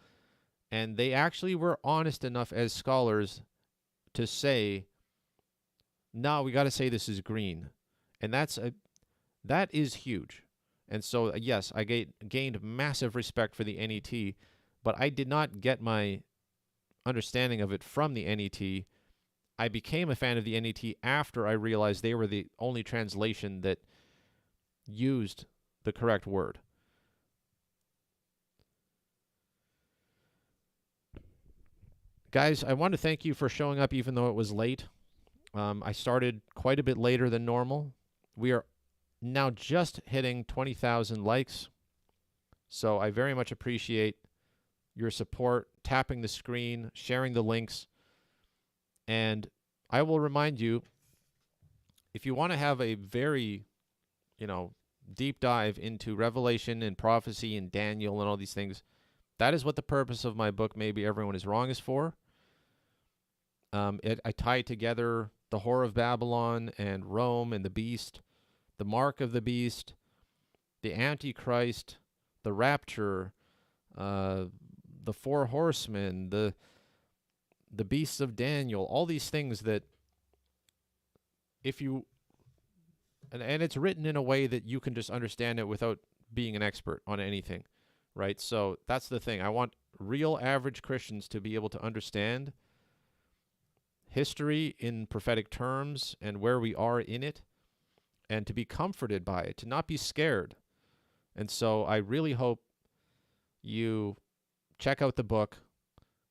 and they actually were honest enough as scholars to say, no, we got to say this is green. And that is huge. And so, yes, I gained massive respect for the NET, but I did not get my understanding of it from the NET. I became a fan of the NET after I realized they were the only translation that used the correct word. Guys, I want to thank you for showing up even though it was late. I started quite a bit later than normal. We are now just hitting 20,000 likes. So I very much appreciate your support, tapping the screen, sharing the links. And I will remind you, if you want to have a very, deep dive into Revelation and prophecy and Daniel and all these things, that is what the purpose of my book, Maybe Everyone is Wrong, is for. I tie together the Whore of Babylon and Rome and the beast, the mark of the beast, the Antichrist, the rapture, the four horsemen, the beasts of Daniel, all these things that if you, and it's written in a way that you can just understand it without being an expert on anything, right? So that's the thing. I want real average Christians to be able to understand history in prophetic terms and where we are in it, and to be comforted by it, to not be scared. And so I really hope you check out the book.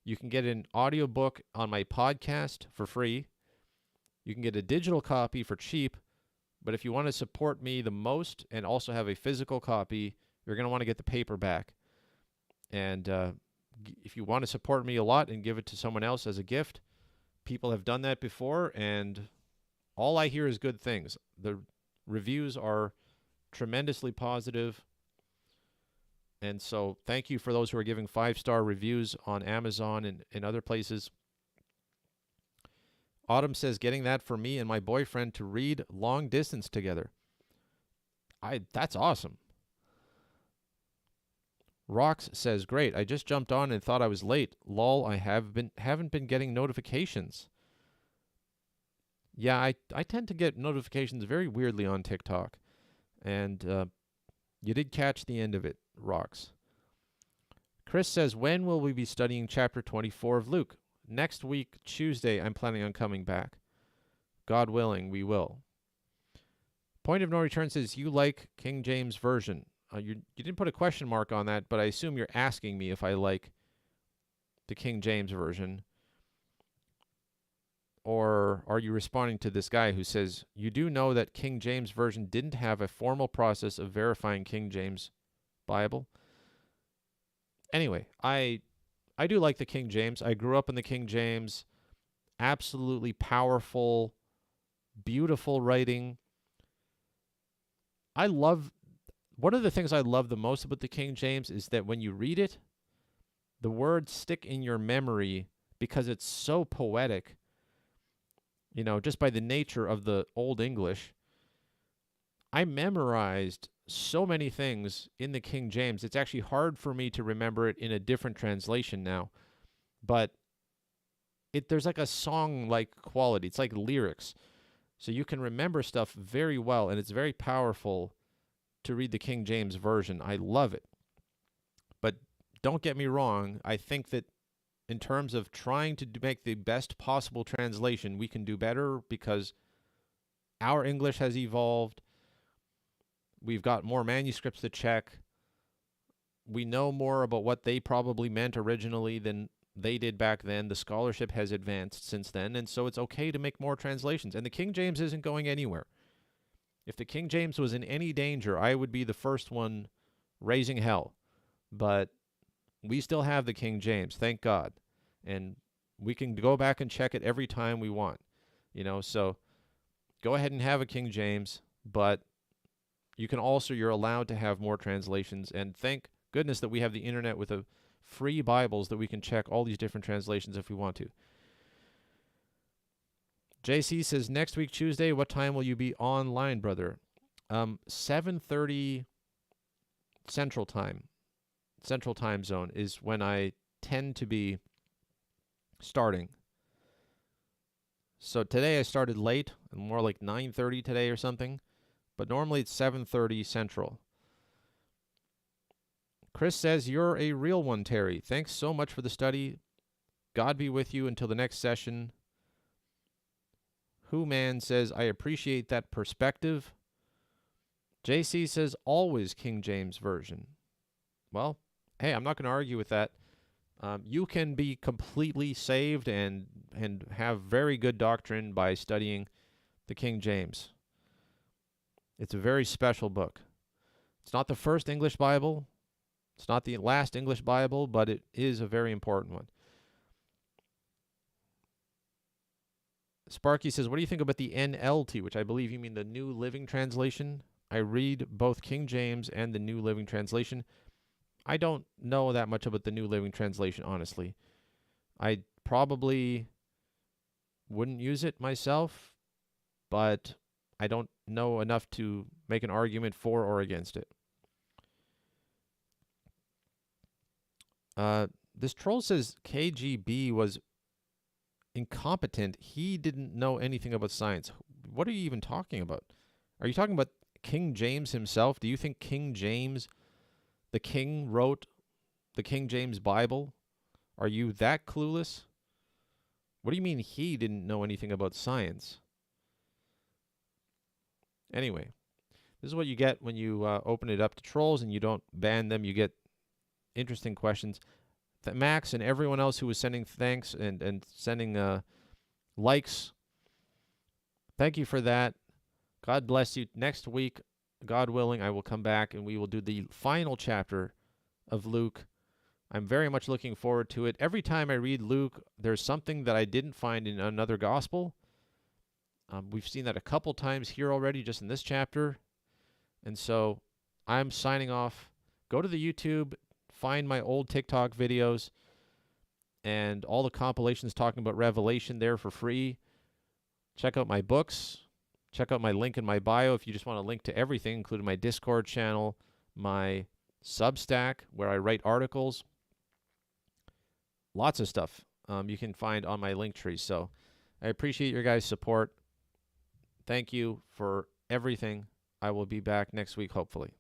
You can get an audiobook on my podcast for free. You can get a digital copy for cheap. But if you want to support me the most and also have a physical copy, you're going to want to get the paperback. And if you want to support me a lot and give it to someone else as a gift, people have done that before, and all I hear is good things. The reviews are tremendously positive. And so thank you for those who are giving 5-star reviews on Amazon and other places. Autumn says, getting that for me and my boyfriend to read long distance together. That's awesome. Rox says, great. I just jumped on and thought I was late. Lol, I haven't been getting notifications. Yeah, I tend to get notifications very weirdly on TikTok. And you did catch the end of it, Rox. Chris says, when will we be studying chapter 24 of Luke? Next week, Tuesday, I'm planning on coming back. God willing, we will. Point of No Return says, you like King James Version. You didn't put a question mark on that, but I assume you're asking me if I like the King James Version. Or are you responding to this guy who says, you do know that King James Version didn't have a formal process of verifying King James Bible? Anyway, I do like the King James. I grew up in the King James. Absolutely powerful, beautiful writing. I love One of the things I love the most about the King James is that when you read it, the words stick in your memory because it's so poetic. You know, just by the nature of the Old English. I memorized so many things in the King James. It's actually hard for me to remember it in a different translation now. But there's like a song-like quality. It's like lyrics. So you can remember stuff very well, and it's very powerful to read the King James Version. I love it. But don't get me wrong, I think that in terms of trying to make the best possible translation, we can do better because our English has evolved. We've got more manuscripts to check. We know more about what they probably meant originally than they did back then. The scholarship has advanced since then, and so it's okay to make more translations. And the King James isn't going anywhere. If the King James was in any danger, I would be the first one raising hell. But we still have the King James, thank God. And we can go back and check it every time we want. You know, so go ahead and have a King James, but you're allowed to have more translations. And thank goodness that we have the internet with free Bibles that we can check all these different translations if we want to. JC says, next week, Tuesday, what time will you be online, brother? 7:30 Central Time. Central Time Zone is when I tend to be starting. So today I started late, more like 9:30 today or something, but normally it's 7:30 Central. Chris says, you're a real one, Terry. Thanks so much for the study. God be with you until the next session. Who Man says, I appreciate that perspective. JC says, always King James Version. Well, hey, I'm not going to argue with that. You can be completely saved and have very good doctrine by studying the King James. It's a very special book. It's not the first English Bible. It's not the last English Bible, but it is a very important one. Sparky says, what do you think about the NLT, which I believe you mean the New Living Translation? I read both King James and the New Living Translation. I don't know that much about the New Living Translation, honestly. I probably wouldn't use it myself, but I don't know enough to make an argument for or against it. This troll says KGB was incompetent. He didn't know anything about science. What are you even talking about? Are you talking about King James himself? Do you think King James, the king, wrote the King James Bible? Are you that clueless? What do you mean he didn't know anything about science? Anyway, this is what you get when you open it up to trolls and you don't ban them. You get interesting questions. Max and everyone else who was sending thanks and sending likes, thank you for that. God bless you. Next week, God willing, I will come back and we will do the final chapter of Luke. I'm very much looking forward to it. Every time I read Luke, there's something that I didn't find in another gospel. We've seen that a couple times here already, just in this chapter. And so I'm signing off. Go to the YouTube, find my old TikTok videos and all the compilations talking about Revelation there for free. Check out my books. Check out my link in my bio if you just want a link to everything, including my Discord channel, my Substack, where I write articles. Lots of stuff you can find on my link tree. So I appreciate your guys' support. Thank you for everything. I will be back next week, hopefully.